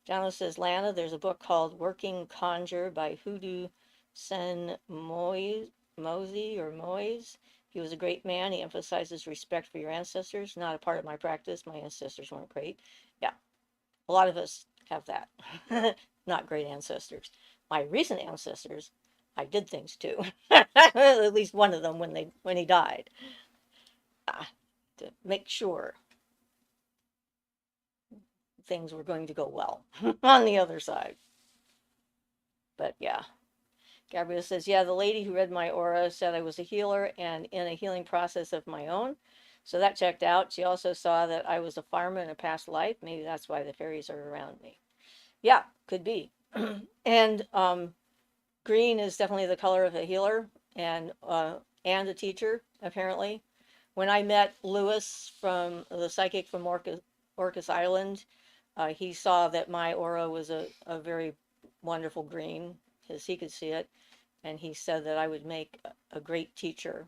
Jana says, Lana, there's a book called Working Conjure by Hoodoo Sen Mosey or Moyes. He was a great man. He emphasizes respect for your ancestors. Not a part of my practice. My ancestors weren't great. Yeah, a lot of us have that. Not great ancestors. My recent ancestors, I did things to. At least one of them when he died, to make sure things were going to go well on the other side. But yeah, Gabrielle says, yeah, the lady who read my aura said I was a healer and in a healing process of my own. So that checked out. She also saw that I was a farmer in a past life. Maybe that's why the fairies are around me. Yeah, could be. And green is definitely the color of a healer and a teacher, apparently. When I met Lewis from the psychic from Orcas Island, he saw that my aura was a very wonderful green, because he could see it. And he said that I would make a great teacher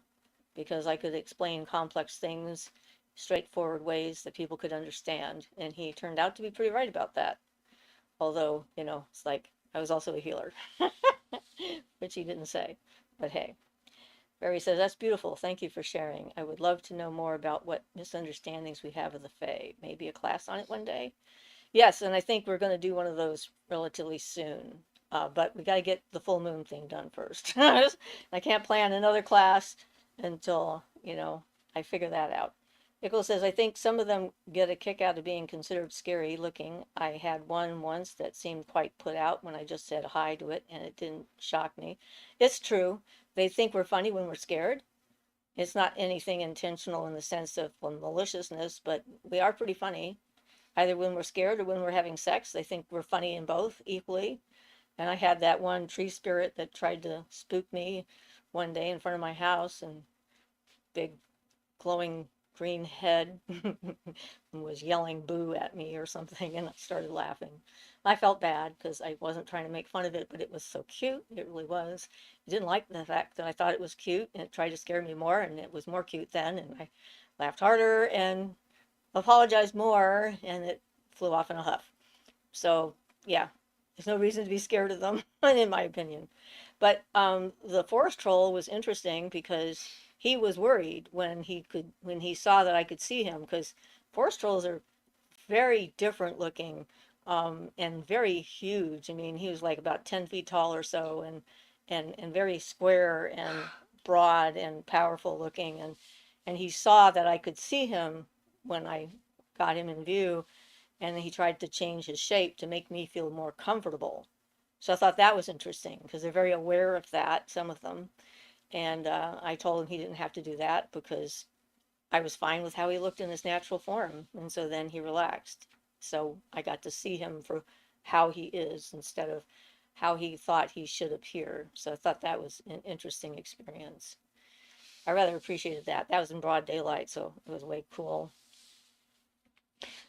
because I could explain complex things straightforward ways that people could understand. And he turned out to be pretty right about that. Although, it's like I was also a healer, which he didn't say. But hey, Barry says, that's beautiful. Thank you for sharing. I would love to know more about what misunderstandings we have of the Fae. Maybe a class on it one day. Yes, and I think we're going to do one of those relatively soon. But we got to get the full moon thing done first. I can't plan another class until, I figure that out. Nicholas says, I think some of them get a kick out of being considered scary looking. I had one once that seemed quite put out when I just said hi to it, and it didn't shock me. It's true. They think we're funny when we're scared. It's not anything intentional in the sense of maliciousness, but we are pretty funny either when we're scared or when we're having sex. They think we're funny in both equally. And I had that one tree spirit that tried to spook me one day in front of my house, and big glowing green head was yelling boo at me or something, and I started laughing. I felt bad because I wasn't trying to make fun of it, but it was so cute. It really was. It didn't like the fact that I thought it was cute, and it tried to scare me more, and it was more cute then, and I laughed harder and apologized more, and it flew off in a huff. So, yeah, there's no reason to be scared of them, in my opinion. But the forest troll was interesting because he was worried when he saw that I could see him, because forest trolls are very different looking and very huge. I mean, he was like about 10 feet tall or so, and very square and broad and powerful looking, and he saw that I could see him when I got him in view, and he tried to change his shape to make me feel more comfortable. So I thought that was interesting because they're very aware of that, some of them. And I told him he didn't have to do that because I was fine with how he looked in his natural form. And so then he relaxed. So I got to see him for how he is instead of how he thought he should appear. So I thought that was an interesting experience. I rather appreciated that. That was in broad daylight, so it was way cool.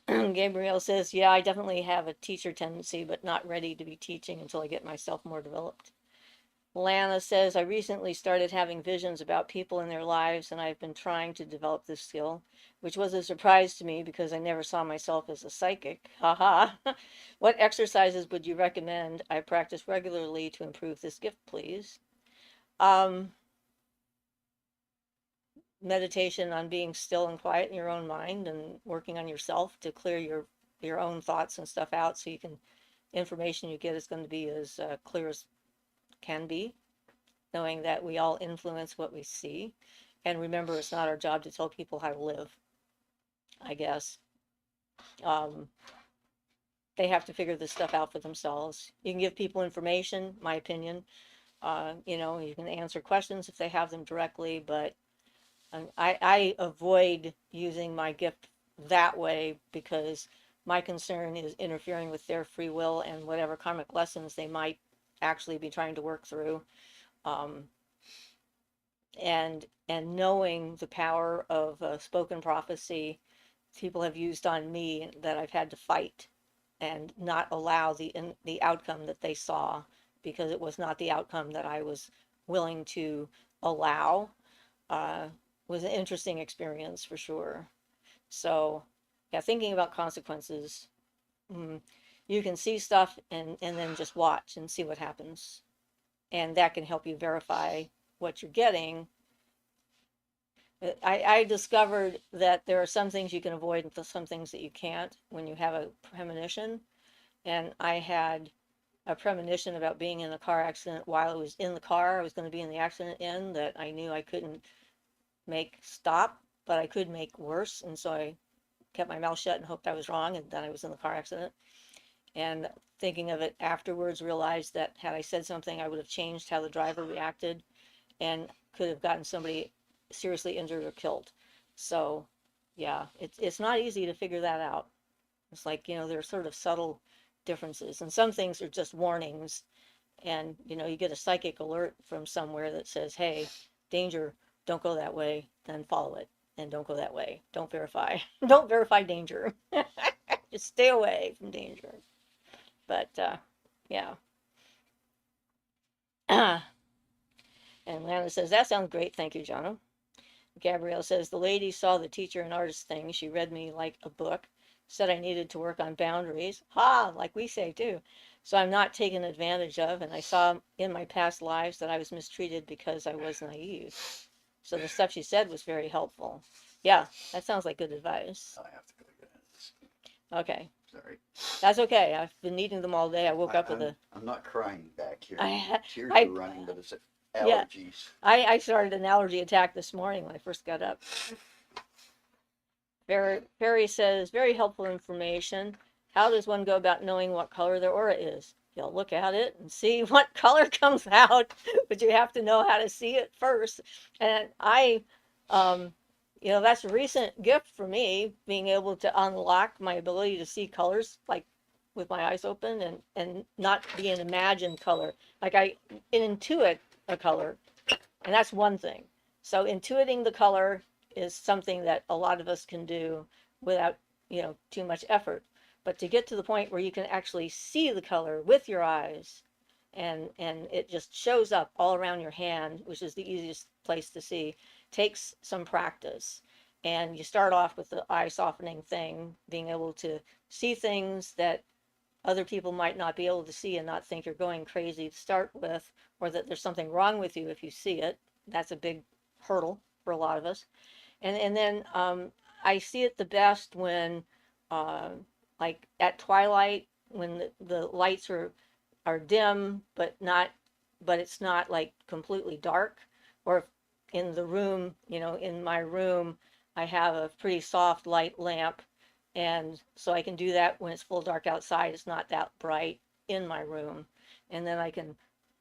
Gabrielle says, yeah, I definitely have a teacher tendency, but not ready to be teaching until I get myself more developed. Lana says, I recently started having visions about people in their lives, and I've been trying to develop this skill, which was a surprise to me because I never saw myself as a psychic. Haha. What exercises would you recommend I practice regularly to improve this gift, please? Um, meditation on being still and quiet in your own mind and working on yourself to clear your own thoughts and stuff out so you can information you get is going to be as clear as can be, knowing that we all influence what we see. And remember, it's not our job to tell people how to live, I guess. Um, they have to figure this stuff out for themselves. You can give people information, my opinion. You can answer questions if they have them directly, but I avoid using my gift that way because my concern is interfering with their free will and whatever karmic lessons they might actually be trying to work through. Um, and knowing the power of spoken prophecy people have used on me that I've had to fight and not allow the outcome that they saw because it was not the outcome that I was willing to allow uh, was an interesting experience for sure. So, yeah, thinking about consequences, mm, you can see stuff and then just watch and see what happens, and that can help you verify what you're getting. I discovered that there are some things you can avoid and some things that you can't when you have a premonition. And I had a premonition about being in a car accident while I was in the car. I was going to be in the accident in that I knew I couldn't make stop, but I could make worse. And so I kept my mouth shut and hoped I was wrong. And then I was in the car accident. And thinking of it afterwards, realized that had I said something, I would have changed how the driver reacted and could have gotten somebody seriously injured or killed. So, yeah, it's not easy to figure that out. It's like, there are sort of subtle differences, and some things are just warnings. And, you get a psychic alert from somewhere that says, hey, danger, don't go that way, then follow it. And don't go that way. Don't verify. Don't verify danger. Just stay away from danger. But, yeah. And Lana says, that sounds great. Thank you, Jono. Gabrielle says, the lady saw the teacher and artist thing. She read me like a book, said I needed to work on boundaries. Ha, like we say too. So I'm not taken advantage of. And I saw in my past lives that I was mistreated because I was naive. So the stuff she said was very helpful. Yeah, that sounds like good advice. I have to go get this. Okay. Sorry. That's okay. I've been needing them all day. I woke up with I'm not crying back here. I, Tears I, are running, but it's yeah, allergies. I started an allergy attack this morning when I first got up. Barry says, very helpful information. How does one go about knowing what color their aura is? You'll look at it and see what color comes out, but you have to know how to see it first. And um, that's a recent gift for me, being able to unlock my ability to see colors, like with my eyes open and not be an imagined color. Like I intuit a color, and that's one thing. So intuiting the color is something that a lot of us can do without, too much effort. But to get to the point where you can actually see the color with your eyes and it just shows up all around your hand, which is the easiest place to see, takes some practice. And you start off with the eye softening thing, being able to see things that other people might not be able to see and not think you're going crazy to start with, or that there's something wrong with you if you see it. That's a big hurdle for a lot of us. And then I see it the best when, uh, like at twilight, when the lights are dim, but it's not like completely dark, or in the room, in my room, I have a pretty soft light lamp, and so I can do that when it's full dark outside. It's not that bright in my room, and then I can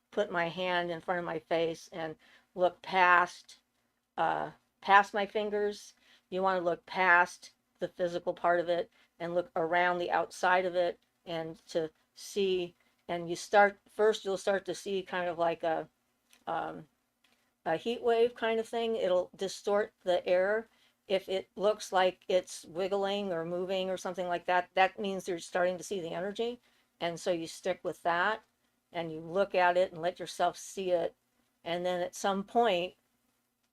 put my hand in front of my face and look uh, past my fingers. You want to look past the physical part of it and look around the outside of it and to see. And you'll start to see kind of like um, a heat wave kind of thing. It'll distort the air. If it looks like it's wiggling or moving or something like that, that means you're starting to see the energy. And so you stick with that and you look at it and let yourself see it. And then at some point,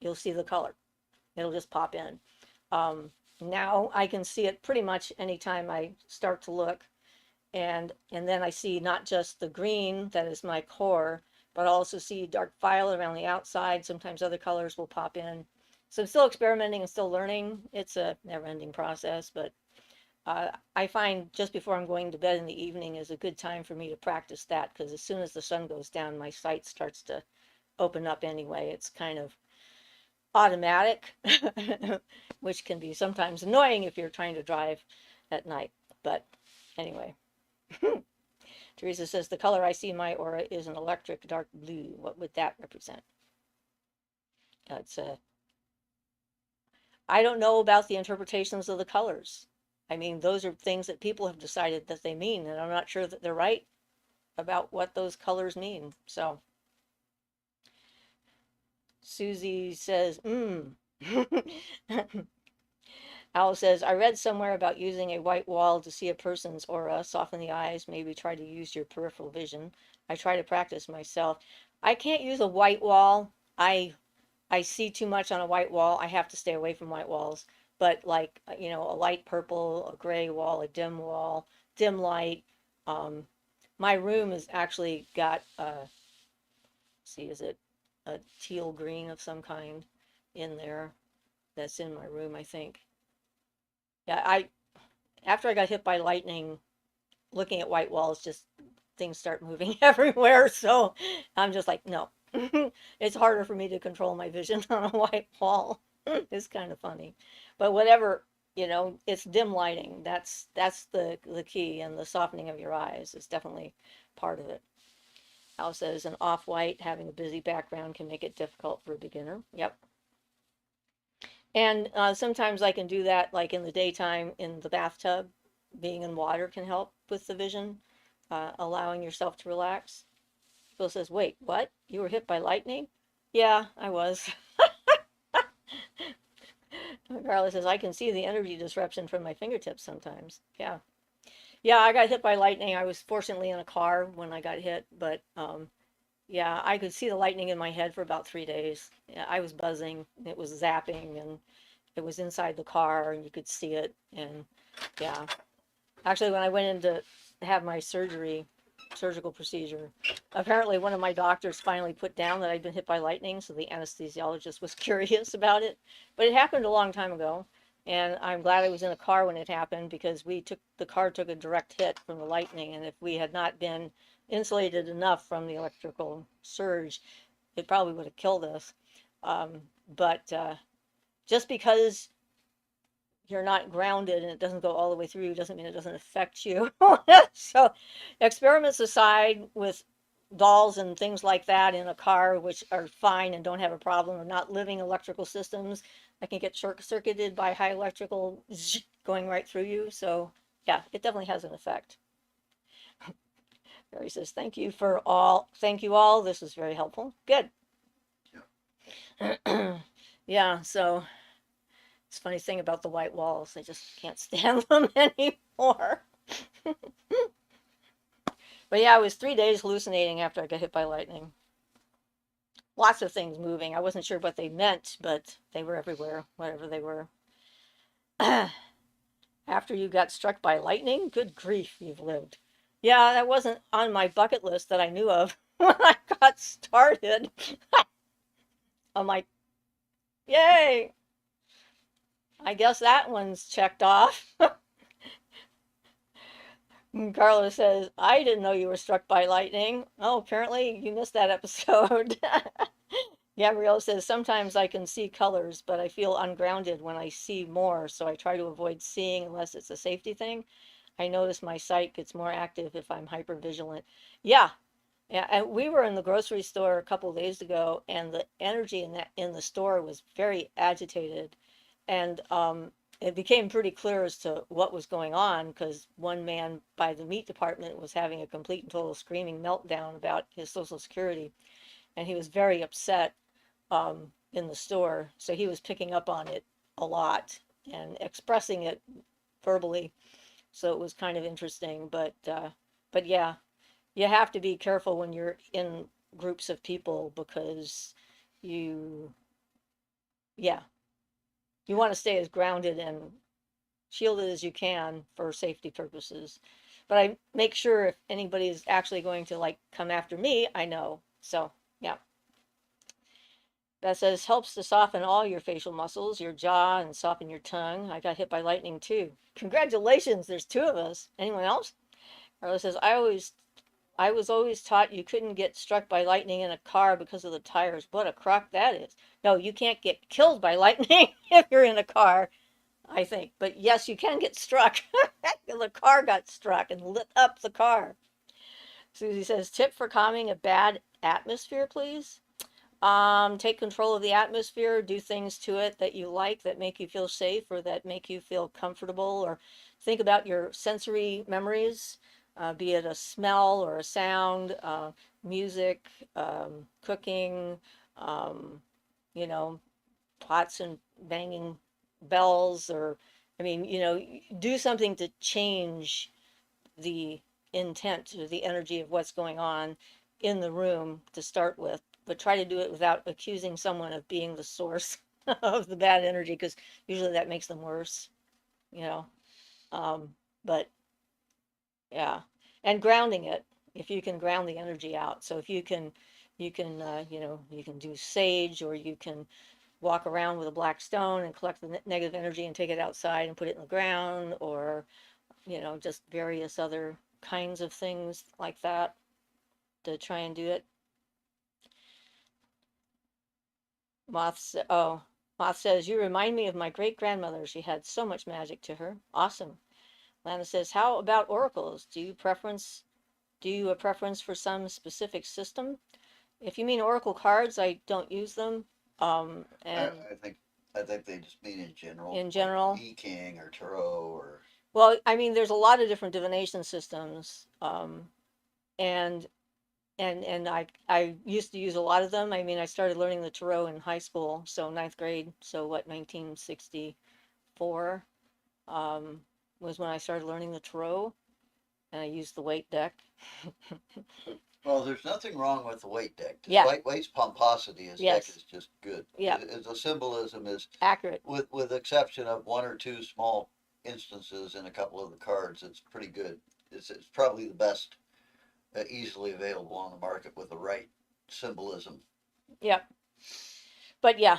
you'll see the color. It'll just pop in. Um, Now I can see it pretty much anytime I start to look. And then I see not just the green that is my core, but I also see dark violet around the outside. Sometimes other colors will pop in. So I'm still experimenting and still learning. It's a never-ending process, but I find just before I'm going to bed in the evening is a good time for me to practice that because as soon as the sun goes down, my sight starts to open up anyway. It's kind of automatic, which can be sometimes annoying if you're trying to drive at night. But anyway, Teresa says the color I see in my aura is an electric dark blue. What would that represent? That's I don't know about the interpretations of the colors. I mean, those are things that people have decided that they mean, and I'm not sure that they're right about what those colors mean. So Susie says, Al says, I read somewhere about using a white wall to see a person's aura, soften the eyes, maybe try to use your peripheral vision. I try to practice myself. I can't use a white wall. I see too much on a white wall. I have to stay away from white walls. But like, a light purple, a gray wall, a dim wall, dim light. Um, my room has actually got, see, is it a teal green of some kind in there? That's in my room, I think. Yeah, after I got hit by lightning, looking at white walls, just things start moving everywhere. So I'm just like, no. It's harder for me to control my vision on a white wall. It's kind of funny. But whatever, it's dim lighting. That's the key, and the softening of your eyes is definitely part of it. Al says an off-white having a busy background can make it difficult for a beginner. Yep. And sometimes I can do that like in the daytime in the bathtub. Being in water can help with the vision, allowing yourself to relax. Phil says, wait, what? You were hit by lightning? Yeah, I was. Carla says, I can see the energy disruption from my fingertips sometimes. Yeah. Yeah, I got hit by lightning. I was fortunately in a car when I got hit, but yeah, I could see the lightning in my head for about 3 days. Yeah, I was buzzing. It was zapping, and it was inside the car, and you could see it. And yeah, actually, when I went in to have my surgical procedure, apparently one of my doctors finally put down that I'd been hit by lightning, so the anesthesiologist was curious about it. But it happened a long time ago, and I'm glad I was in a car when it happened because the car took a direct hit from the lightning, and if we had not been insulated enough from the electrical surge, it probably would have killed us. But just because you're not grounded and it doesn't go all the way through doesn't mean it doesn't affect you. So, experiments aside, with dolls and things like that in a car, which are fine and don't have a problem, or not living electrical systems that can get short circuited by high electrical going right through you. So, yeah, it definitely has an effect. Barry says, thank you for all. Thank you all. This was very helpful. Good. Yeah, so it's a funny thing about the white walls. I just can't stand them anymore. But yeah, I was 3 days hallucinating after I got hit by lightning. Lots of things moving. I wasn't sure what they meant, but they were everywhere, whatever they were. After you got struck by lightning, good grief, you've lived. Yeah, that wasn't on my bucket list that I knew of when I got started. I'm like, yay! I guess that one's checked off. Carla says, I didn't know you were struck by lightning. Oh, apparently you missed that episode. Gabrielle says, sometimes I can see colors, but I feel ungrounded when I see more, so I try to avoid seeing unless it's a safety thing. I notice my sight gets more active if I'm hyper vigilant. Yeah. Yeah, and we were in the grocery store a couple of days ago, and the energy in the store was very agitated, and it became pretty clear as to what was going on because one man by the meat department was having a complete and total screaming meltdown about his Social Security, and he was very upset in the store. So he was picking up on it a lot and expressing it verbally. So it was kind of interesting, but yeah, you have to be careful when you're in groups of people because you, yeah, you want to stay as grounded and shielded as you can for safety purposes. But I make sure if anybody is actually going to like come after me, I know. So, yeah. That says helps to soften all your facial muscles, your jaw, and soften your tongue. I got hit by lightning too. Congratulations, there's two of us. Anyone else? Carla says, I was always taught you couldn't get struck by lightning in a car because of the tires. What a crock that is. No, you can't get killed by lightning if you're in a car, I think. But yes, you can get struck. The car got struck and lit up the car. Susie says, tip for calming a bad atmosphere, please. Take control of the atmosphere, do things to it that you like, that make you feel safe or that make you feel comfortable, or think about your sensory memories, be it a smell or a sound, music, cooking, um, you know, pots and banging bells, or, I mean, do something to change the intent or the energy of what's going on in the room to start with, but try to do it without accusing someone of being the source of the bad energy, because usually that makes them worse, you know. Um, but yeah, and grounding it, if you can ground the energy out. So if you can do sage, or you can walk around with a black stone and collect the negative energy and take it outside and put it in the ground, or just various other kinds of things like that to try and do it. Oh, Moth says, you remind me of my great grandmother. She had so much magic to her. Awesome. Lana says, how about oracles? Do you a preference for some specific system? If you mean oracle cards, I don't use them. I, And I think I think they just mean in general, in like general, E King or Tarot or well, I mean, there's a lot of different divination systems. And I used to use a lot of them. I mean, I started learning the tarot in high school, so ninth grade. So what, 1964 um, was when I started learning the tarot, and I used the weight deck. well, there's nothing wrong with the weight deck. Yeah. Despite Waite's pomposity, his deck Yes. is just good. Yeah. The symbolism is, Accurate. with exception of one or two small instances in a couple of the cards, it's pretty good. It's probably the best easily available on the market with the right symbolism. Yep. But yeah.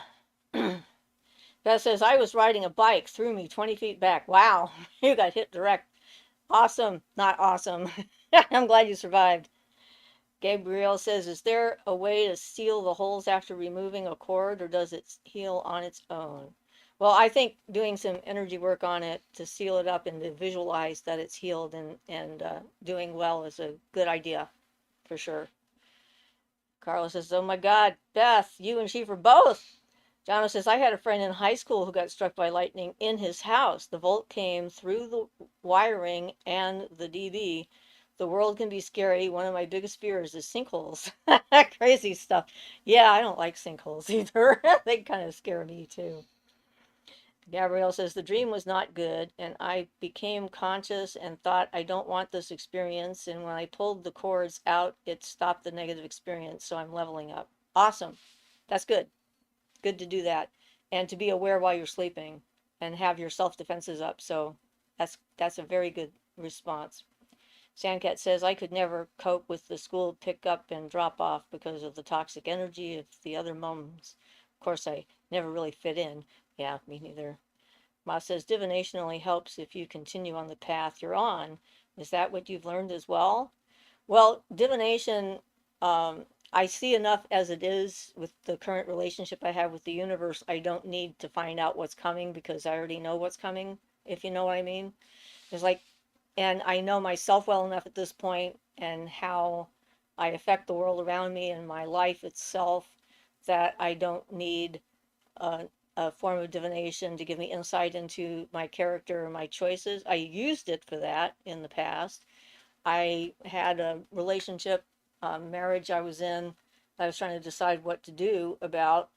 That says I was riding a bike, threw me 20 feet back. Wow, you got hit direct. Awesome, not awesome. I'm glad you survived. Gabriel says, is there a way to seal the holes after removing a cord, or does it heal on its own? Well, I think doing some energy work on it to seal it up and to visualize that it's healed and doing well is a good idea for sure. Carlos says, oh my God, Beth, you and Schieffer both. Jono says, I had a friend in high school who got struck by lightning in his house. The volt came through the wiring and the DB. The world can be scary. One of my biggest fears is sinkholes. Crazy stuff. Yeah, I don't like sinkholes either. They kind of scare me too. Gabrielle says, the dream was not good, and I became conscious and thought, I don't want this experience. And when I pulled the cords out, it stopped the negative experience. So I'm leveling up. Awesome. That's good. Good to do that. And to be aware while you're sleeping and have your self defenses up. So that's a very good response. Sandcat says, I could never cope with the school pick up and drop off because of the toxic energy of the other moms. Of course, I never really fit in. Yeah, me neither. Ma says, divination only helps if you continue on the path you're on. Is that what you've learned as well? Well, divination, I see enough as it is with the current relationship I have with the universe. I don't need to find out what's coming because I already know what's coming, if you know what I mean. It's like, and I know myself well enough at this point and how I affect the world around me and my life itself that I don't need a, a form of divination to give me insight into my character or my choices. I used it for that in the past. I had a relationship, marriage I was in, I was trying to decide what to do about,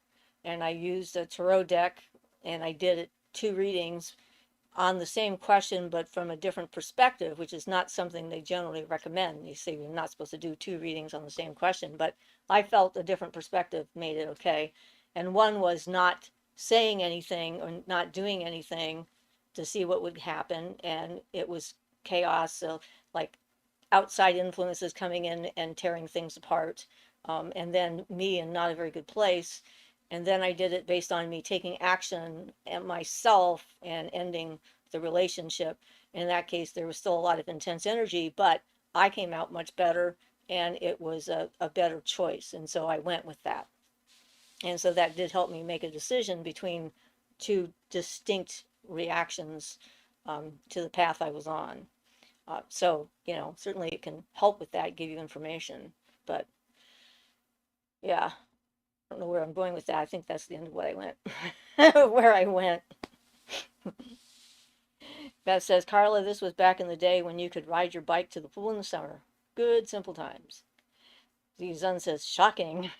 and I used a tarot deck, and I did it 2 readings on the same question, but from a different perspective, which is not something they generally recommend. You say you're not supposed to do 2 readings on the same question, but I felt a different perspective made it okay. And one was not saying anything or not doing anything to see what would happen, and it was chaos. So, like, outside influences coming in and tearing things apart, and then me in not a very good place. And then I did it based on me taking action and myself and ending the relationship. In that case, there was still a lot of intense energy, but I came out much better and it was a better choice. And so I went with that. And so that did help me make a decision between two distinct reactions to the path I was on. So, certainly it can help with that, give you information. But yeah, I don't know where I'm going with that. I think that's the end of what I went, where I went. Beth says, Carla, this was back in the day when you could ride your bike to the pool in the summer. Good, simple times. Zun says, shocking.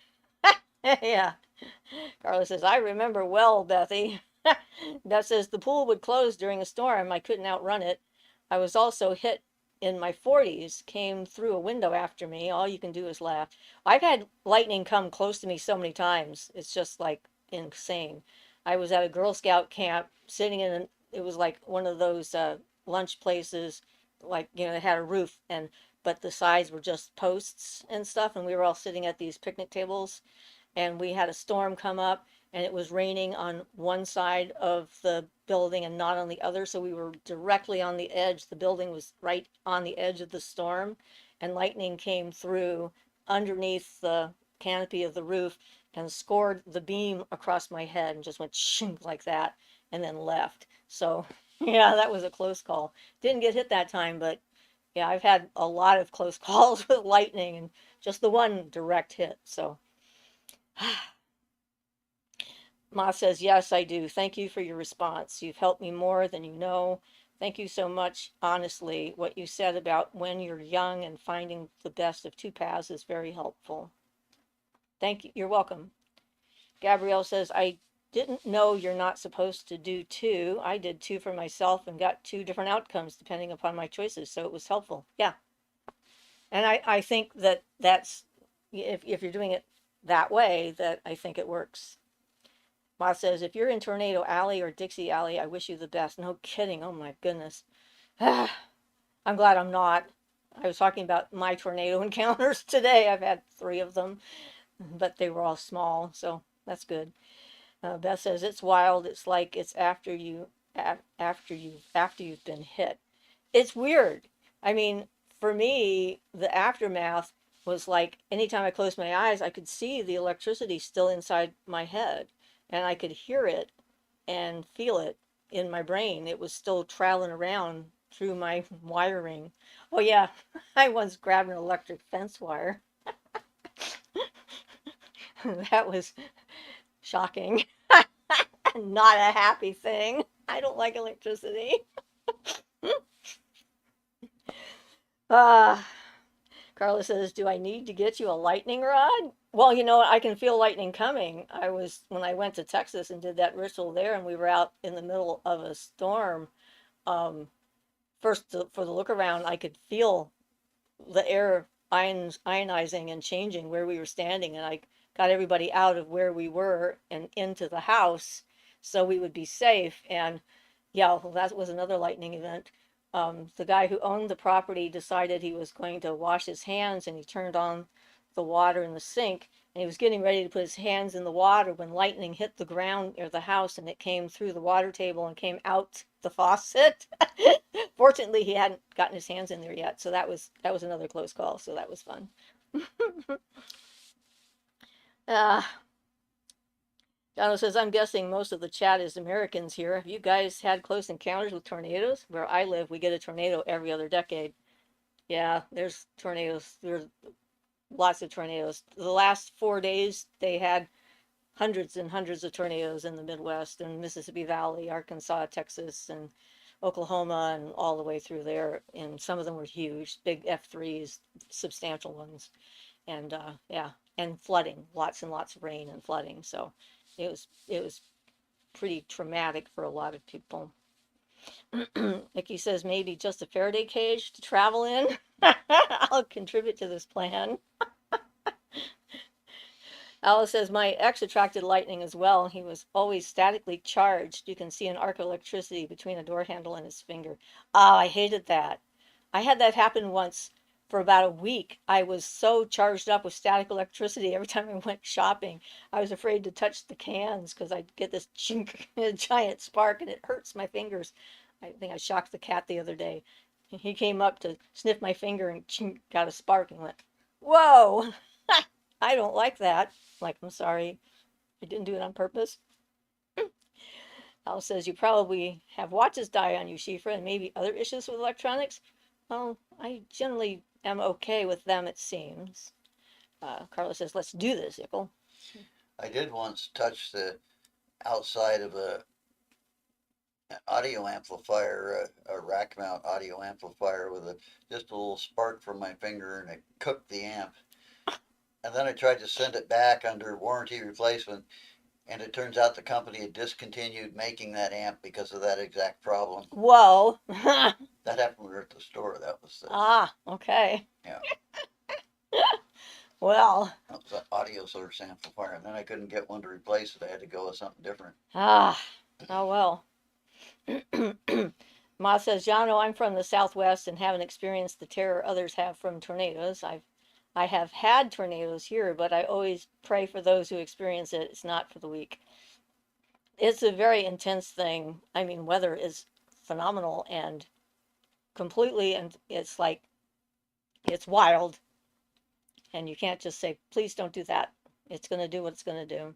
Yeah. Carla says, I remember well, Bethy. Beth says, the pool would close during a storm. I couldn't outrun it. I was also hit in my 40s, came through a window after me. All you can do is laugh. I've had lightning come close to me so many times. It's just like insane. I was at a Girl Scout camp sitting in, it was like one of those lunch places, like, it had a roof, but the sides were just posts and stuff. And we were all sitting at these picnic tables, and we had a storm come up, and it was raining on one side of the building and not on the other, so we were directly on the edge. The building was right on the edge of the storm, and lightning came through underneath the canopy of the roof and scored the beam across my head and just went shink like that and then left. So yeah, that was a close call. Didn't get hit that time, but yeah, I've had a lot of close calls with lightning and just the one direct hit. So Ma says, yes, I do. Thank you for your response. You've helped me more than you know. Thank you so much. Honestly, what you said about when you're young and finding the best of two paths is very helpful. Thank you. You're welcome. Gabrielle says, I didn't know you're not supposed to do two. I did two for myself and got two different outcomes depending upon my choices. So it was helpful. Yeah. And I think that's, if you're doing it that way, that I think it works. Ma says, if you're in Tornado Alley or Dixie Alley, I wish you the best. No kidding. Oh my goodness. I'm glad I'm not. I was talking about my tornado encounters today. I've had 3 of them, but they were all small, so that's good. Beth says, it's wild. It's like it's after you've been hit. It's weird. I mean, for me, the aftermath was like anytime I closed my eyes, I could see the electricity still inside my head, and I could hear it and feel it in my brain. It was still traveling around through my wiring. Oh yeah, I once grabbed an electric fence wire. That was shocking. Not a happy thing. I don't like electricity. Ah, Carla says, do I need to get you a lightning rod? Well, I can feel lightning coming. When I went to Texas and did that ritual there, and we were out in the middle of a storm. Um, for the look around, I could feel the air ionizing and changing where we were standing, and I got everybody out of where we were and into the house so we would be safe. And yeah, well, that was another lightning event. The guy who owned the property decided he was going to wash his hands, and he turned on the water in the sink, and he was getting ready to put his hands in the water when lightning hit the ground near the house, and it came through the water table and came out the faucet. Fortunately, he hadn't gotten his hands in there yet, so that was another close call. So that was fun. uh, Donald says, I'm guessing most of the chat is Americans here. Have you guys had close encounters with tornadoes? Where I live, we get a tornado every other decade. Yeah, there's tornadoes. There's lots of tornadoes. The last 4 days, they had hundreds and hundreds of tornadoes in the Midwest and Mississippi Valley, Arkansas, Texas, and Oklahoma, and all the way through there. And some of them were huge, big F3s, substantial ones. And yeah, and flooding, lots and lots of rain and flooding. So it was pretty traumatic for a lot of people. Nikki says maybe just a Faraday cage to travel in. I'll contribute to this plan. Alice says, my ex attracted lightning as well. He was always statically charged. You can see an arc of electricity between a door handle and his finger. Ah, I hated that. I had that happen once for about a week. I was so charged up with static electricity every time I went shopping. I was afraid to touch the cans because I'd get this chink, a giant spark, and it hurts my fingers. I think I shocked the cat the other day. He came up to sniff my finger and chink, got a spark and went, "Whoa, I don't like that." Like, I'm sorry, I didn't do it on purpose. Al says, you probably have watches die on you, Shifra, and maybe other issues with electronics. Well, I generally am okay with them, it seems. Carlos says, let's do this, Ickle. I did once touch the outside of an audio amplifier, a rack mount audio amplifier with just a little spark from my finger, and it cooked the amp. And then I tried to send it back under warranty replacement, and it turns out the company had discontinued making that amp because of that exact problem. Whoa. That happened when we were at the store. That was Okay. yeah. Well. That was an audio source amplifier, and then I couldn't get one to replace it. I had to go with something different. Oh well. Ma says, Jano, I'm from the Southwest and haven't experienced the terror others have from tornadoes. I have had tornadoes here, but I always pray for those who experience it. It's not for the weak. It's a very intense thing. I mean, weather is phenomenal and completely, and it's like, it's wild. And you can't just say, please don't do that. It's going to do what it's going to do.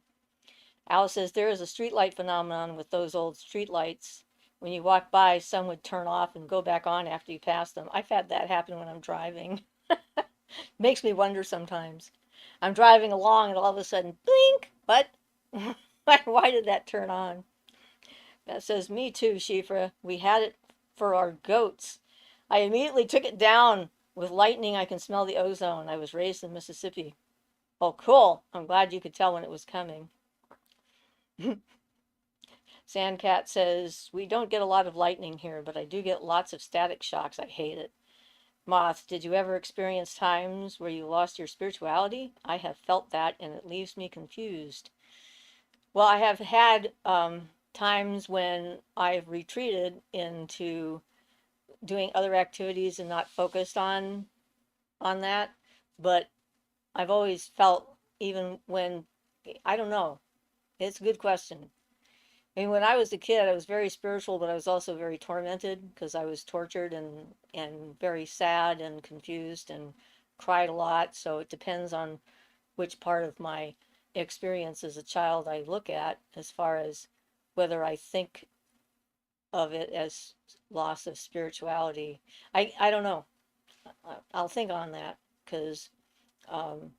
Alice says, there is a streetlight phenomenon with those old streetlights. When you walk by, some would turn off and go back on after you pass them. I've had that happen when I'm driving. Makes me wonder sometimes. I'm driving along and all of a sudden, blink, what? Why did that turn on? That says, me too, Shifra. We had it for our goats. I immediately took it down. With lightning, I can smell the ozone. I was raised in Mississippi. Oh, cool. I'm glad you could tell when it was coming. Sandcat says, we don't get a lot of lightning here, but I do get lots of static shocks. I hate it. Moth, did you ever experience times where you lost your spirituality? I have felt that, and it leaves me confused. Well, I have had times when I've retreated into doing other activities and not focused on that, but I've always felt, even when, I don't know, it's a good question. I mean, when I was a kid, I was very spiritual, but I was also very tormented because I was tortured and very sad and confused and cried a lot. So it depends on which part of my experience as a child I look at, as far as whether I think of it as loss of spirituality. I don't know. I'll think on that because um,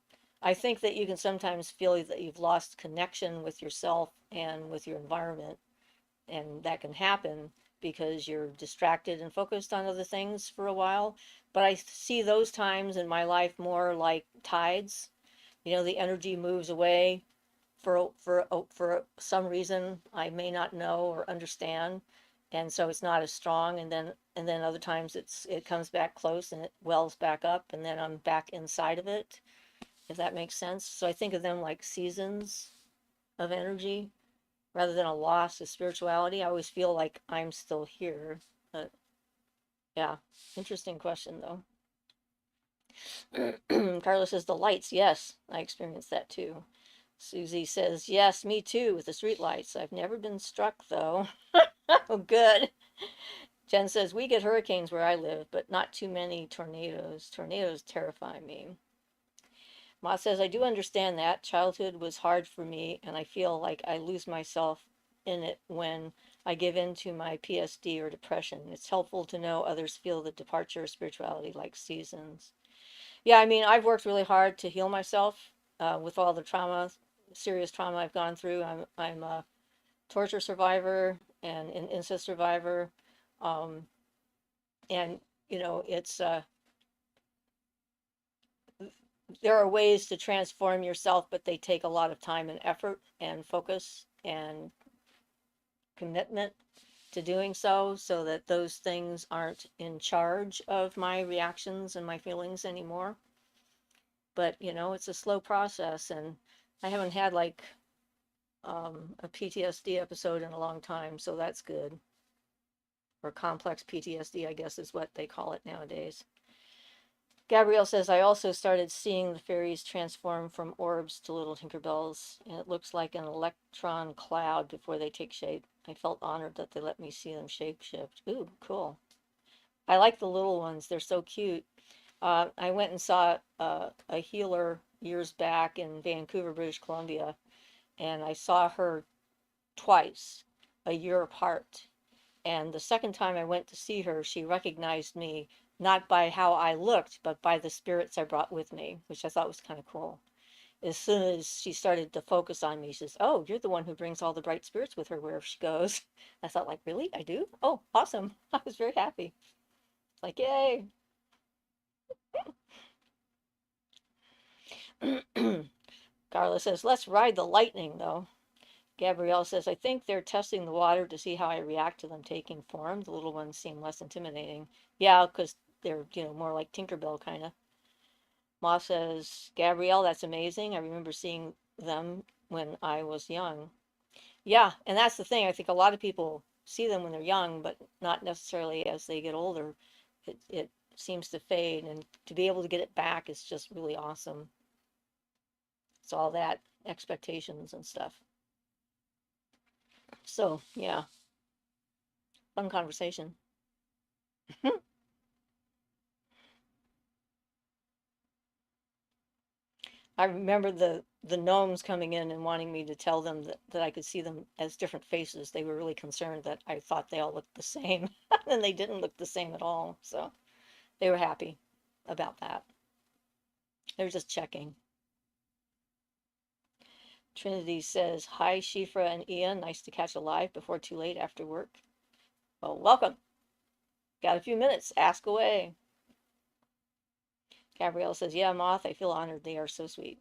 I think that you can sometimes feel that you've lost connection with yourself and with your environment, and that can happen because you're distracted and focused on other things for a while. But I see those times in my life more like tides. You know, the energy moves away for some reason I may not know or understand, and so it's not as strong. And then other times it comes back close and it wells back up, and then I'm back inside of it, if that makes sense. So I think of them like seasons of energy rather than a loss of spirituality. I always feel like I'm still here. But yeah, interesting question though. Carlos says the lights. Yes, I experienced that too. Susie says, yes, me too, with the street lights. I've never been struck though. Oh, good. Jen says, we get hurricanes where I live, but not too many tornadoes. Tornadoes terrify me. Ma says, I do understand that. Childhood was hard for me, and I feel like I lose myself in it when I give in to my PSD or depression. It's helpful to know others feel the departure of spirituality like seasons. Yeah, I mean, I've worked really hard to heal myself with all the trauma, serious trauma I've gone through. I'm a torture survivor and an incest survivor, um, and it's there are ways to transform yourself, but they take a lot of time and effort and focus and commitment to doing so that those things aren't in charge of my reactions and my feelings anymore. But it's a slow process, and I haven't had like a PTSD episode in a long time, so that's good. Or complex PTSD, I guess is what they call it nowadays. Gabrielle says, I also started seeing the fairies transform from orbs to little Tinkerbells, and it looks like an electron cloud before they take shape. I felt honored that they let me see them shapeshift. Ooh, cool. I like the little ones. They're so cute. I went and saw a healer years back in Vancouver, British Columbia, and I saw her twice, a year apart. And the second time I went to see her, she recognized me not by how I looked, but by the spirits I brought with me, which I thought was kind of cool. As soon as she started to focus on me, she says, "Oh, you're the one who brings all the bright spirits with her wherever she goes." I thought, like, really? I do? Oh, awesome. I was very happy. Like, yay. Carla says, let's ride the lightning, though. Gabrielle says, I think they're testing the water to see how I react to them taking form. The little ones seem less intimidating. Yeah, because they're, more like Tinkerbell kind of. Ma says, Gabrielle, that's amazing. I remember seeing them when I was young. Yeah, and that's the thing. I think a lot of people see them when they're young, but not necessarily as they get older. It seems to fade, and to be able to get it back is just really awesome. It's all that expectations and stuff. So, yeah, fun conversation. I remember the gnomes coming in and wanting me to tell them that I could see them as different faces. They were really concerned that I thought they all looked the same, and they didn't look the same at all. So they were happy about that. They were just checking. Trinity says, hi, Shifra and Ian. Nice to catch a live before too late after work. Well, welcome. Got a few minutes. Ask away. Gabrielle says, yeah, Moth, I feel honored. They are so sweet.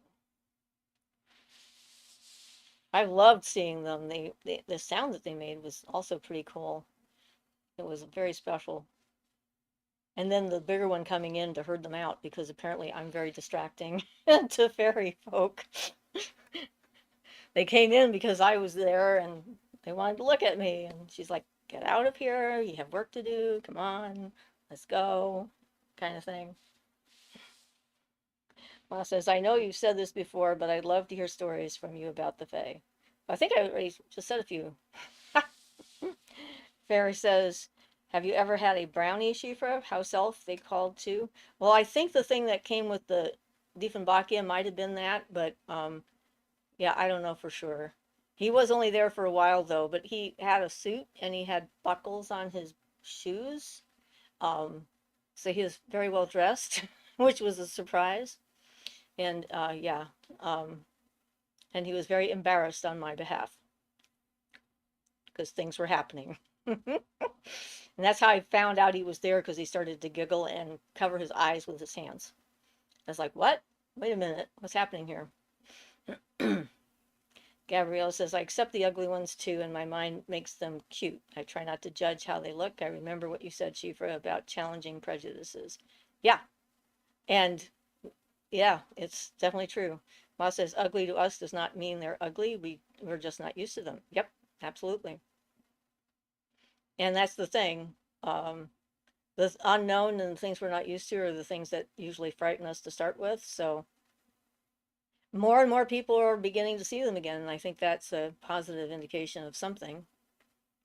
I loved seeing them. The sound that they made was also pretty cool. It was very special. And then the bigger one coming in to herd them out because apparently I'm very distracting to fairy folk. They came in because I was there and they wanted to look at me. And she's like, get out of here. You have work to do. Come on, let's go, kind of thing. Ma says, I know you've said this before, but I'd love to hear stories from you about the Fae. I think I already just said a few. Fairy says, have you ever had a brownie, Shifra? House elf, they called too. Well, I think the thing that came with the Diefenbachia might have been that, but yeah, I don't know for sure. He was only there for a while though, but he had a suit and he had buckles on his shoes. Um, so he was very well dressed, which was a surprise. And yeah, um, and he was very embarrassed on my behalf because things were happening. And that's how I found out he was there because he started to giggle and cover his eyes with his hands. I was like, what? Wait a minute. What's happening here? Gabrielle says, I accept the ugly ones too, and my mind makes them cute. I try not to judge how they look. I remember what you said, Shifra, about challenging prejudices. Yeah. And yeah, it's definitely true. Ma says, ugly to us does not mean they're ugly. We're just not used to them. Yep, absolutely. And that's the thing. The unknown and the things we're not used to are the things that usually frighten us to start with. So more and more people are beginning to see them again. And I think that's a positive indication of something,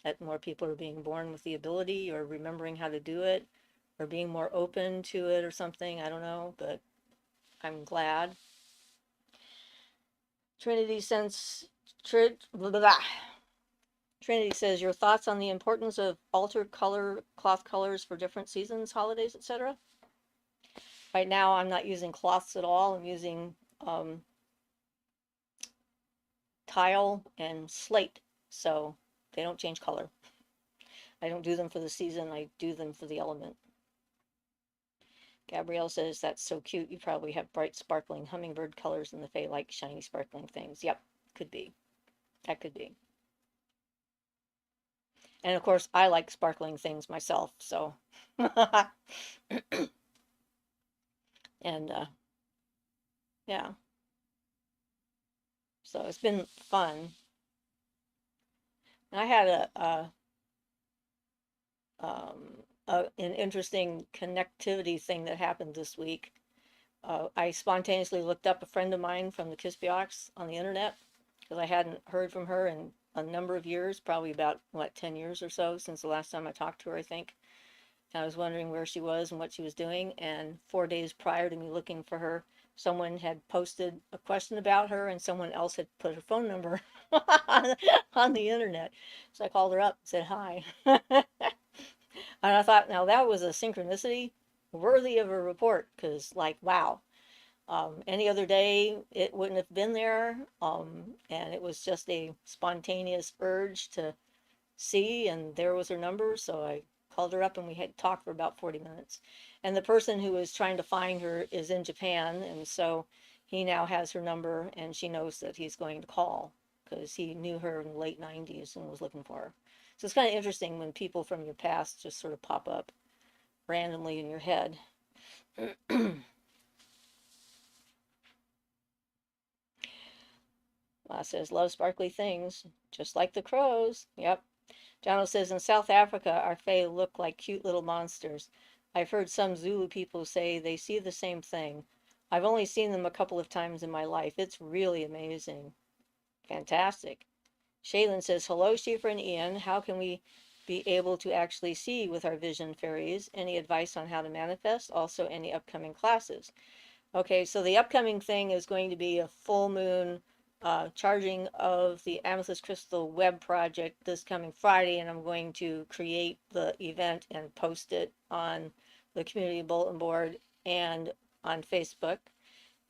that more people are being born with the ability or remembering how to do it or being more open to it or something. I don't know, but I'm glad. Trinity sends Trinity says, your thoughts on the importance of altered color cloth colors for different seasons, holidays, etc. Right now, I'm not using cloths at all. I'm using tile and slate, so they don't change color. I don't do them for the season. I do them for the element. Gabrielle says, that's so cute. You probably have bright, sparkling hummingbird colors and the Fae like shiny, sparkling things. Yep, could be. That could be. And of course, I like sparkling things myself, so. And yeah, so it's been fun. I had a an interesting connectivity thing that happened this week. I spontaneously looked up a friend of mine from the Kispioks on the internet because I hadn't heard from her in a number of years, probably about, what, 10 years or so since the last time I talked to her, I think. And I was wondering where she was and what she was doing. And 4 days prior to me looking for her, someone had posted a question about her and someone else had put her phone number on the internet. So I called her up and said hi. And I thought, now that was a synchronicity worthy of a report because, like, wow. Any other day, it wouldn't have been there. And it was just a spontaneous urge to see, and there was her number. So I called her up and we had talked for about 40 minutes. And the person who was trying to find her is in Japan. And so he now has her number and she knows that he's going to call because he knew her in the late 90s and was looking for her. So it's kind of interesting when people from your past just sort of pop up randomly in your head. Says, love sparkly things, just like the crows. Yep. Jono says, in South Africa, our fae look like cute little monsters. I've heard some Zulu people say they see the same thing. I've only seen them a couple of times in my life. It's really amazing. Fantastic. Shaylin says, hello, Shifa and Ian. How can we be able to actually see with our vision fairies? Any advice on how to manifest? Also, any upcoming classes? Okay, so the upcoming thing is going to be a full moon charging of the Amethyst Crystal web project this coming Friday, and I'm going to create the event and post it on the community bulletin board and on Facebook.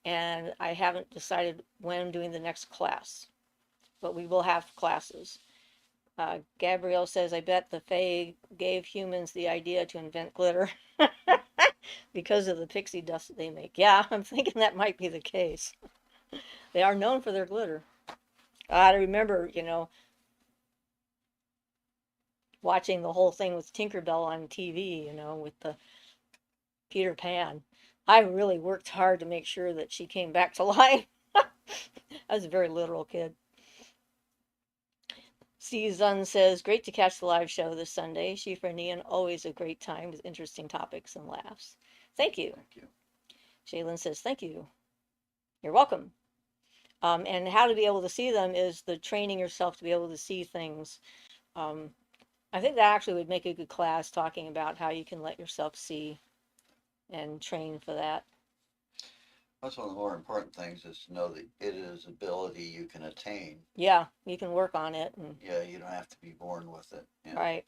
And I haven't decided when I'm doing the next class, but we will have classes. Gabrielle says, I bet the Fae gave humans the idea to invent glitter because of the pixie dust they make. Yeah, I'm thinking that might be the case. They are known for their glitter. I remember, watching the whole thing with Tinkerbell on TV, with the Peter Pan. I really worked hard to make sure that she came back to life. I was a very literal kid. Zun says, great to catch the live show this Sunday. Shifa and Ian, always a great time with interesting topics and laughs. Thank you. Thank you. Shaylin says, thank you. You're welcome. And how to be able to see them is the training yourself to be able to see things. Um, I think that actually would make a good class talking about how you can let yourself see and train for that. That's one of the more important things is to know that it is ability you can attain. Yeah, you can work on it. And, Yeah, you don't have to be born with it. Yeah. right.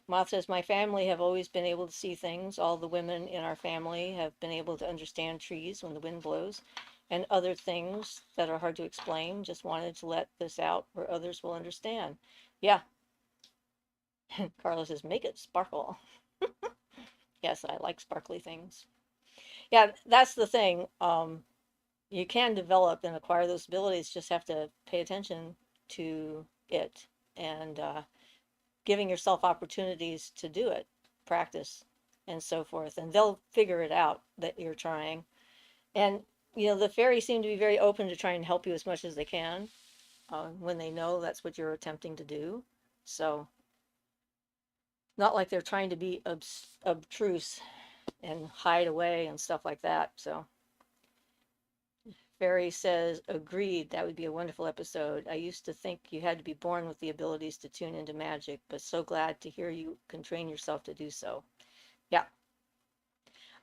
Moth says, my family have always been able to see things. All the women in our family have been able to understand trees when the wind blows and other things that are hard to explain. Just wanted to let this out where others will understand. Yeah. Carla says, make it sparkle. Yes, I like sparkly things. Yeah, that's the thing. You can develop and acquire those abilities, just have to pay attention to it and giving yourself opportunities to do it, practice, and so forth. And they'll figure it out that you're trying. And, the fairies seem to be very open to try and help you as much as they can when they know that's what you're attempting to do. So, not like they're trying to be obtruse and hide away and stuff like that. So, Barry says, agreed, that would be a wonderful episode. I used to think you had to be born with the abilities to tune into magic, but so glad to hear you can train yourself to do so. Yeah.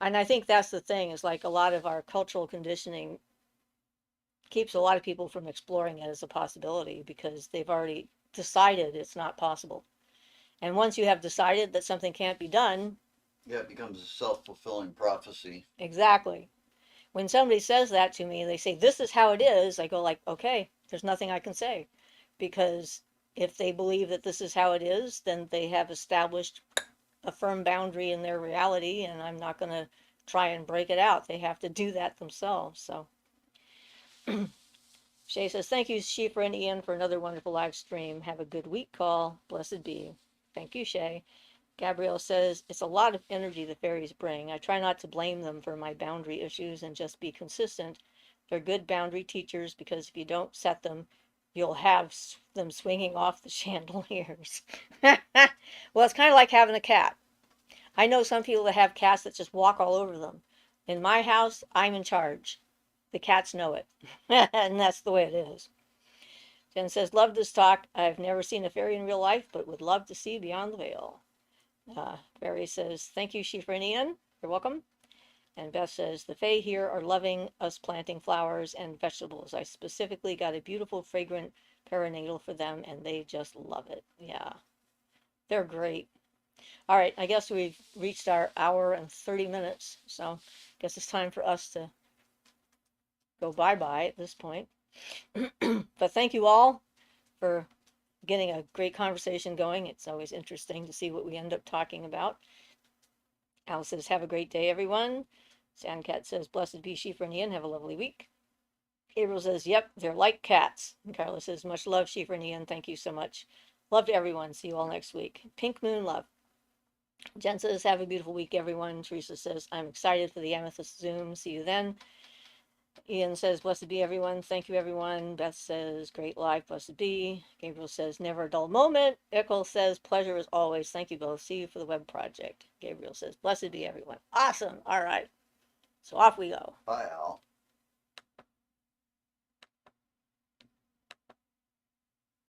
And I think that's the thing, is like a lot of our cultural conditioning keeps a lot of people from exploring it as a possibility because they've already decided it's not possible. And once you have decided that something can't be done, Yeah, it becomes a self-fulfilling prophecy. exactly. When somebody says that to me, they say, this is how it is, I go like, okay, there's nothing I can say. Because if they believe that this is how it is, then they have established a firm boundary in their reality, and I'm not going to try and break it out. They have to do that themselves. So Shay says, thank you, Shifa and Ian, for another wonderful live stream. Have a good week, call. Blessed be. Thank you, Shay. Gabrielle says, it's a lot of energy the fairies bring. I try not to blame them for my boundary issues and just be consistent. They're good boundary teachers because if you don't set them, you'll have them swinging off the chandeliers. Well, it's kind of like having a cat. I know some people that have cats that just walk all over them. In my house, I'm in charge. The cats know it. And that's the way it is. Jen says, love this talk. I've never seen a fairy in real life, but would love to see beyond the veil. Barry says, thank you, Siofra and Ian. You're welcome. And Beth says, the Fae here are loving us planting flowers and vegetables. I specifically got a beautiful, fragrant perinatal for them, and they just love it. Yeah, they're great. All right, I guess we've reached our hour and 30 minutes, so I guess it's time for us to go bye-bye at this point. But thank you all for getting a great conversation going. It's always interesting to see what we end up talking about. Alice says, have a great day, everyone. Sandcat says, blessed be Siofra and Ian. Have a lovely week. Gabriel says, yep, they're like cats. And Carla says, much love, Siofra and Ian. Thank you so much. Love to everyone. See you all next week. Pink Moon love. Jen says, have a beautiful week, everyone. Teresa says, I'm excited for the Amethyst Zoom. See you then. Ian says, blessed be everyone. Thank you, everyone. Beth says, great life. Blessed be. Gabriel says, never a dull moment. Eckel says, pleasure as always. Thank you both. See you for the web project. Gabriel says, blessed be everyone. Awesome. All right. So off we go. Bye, Al.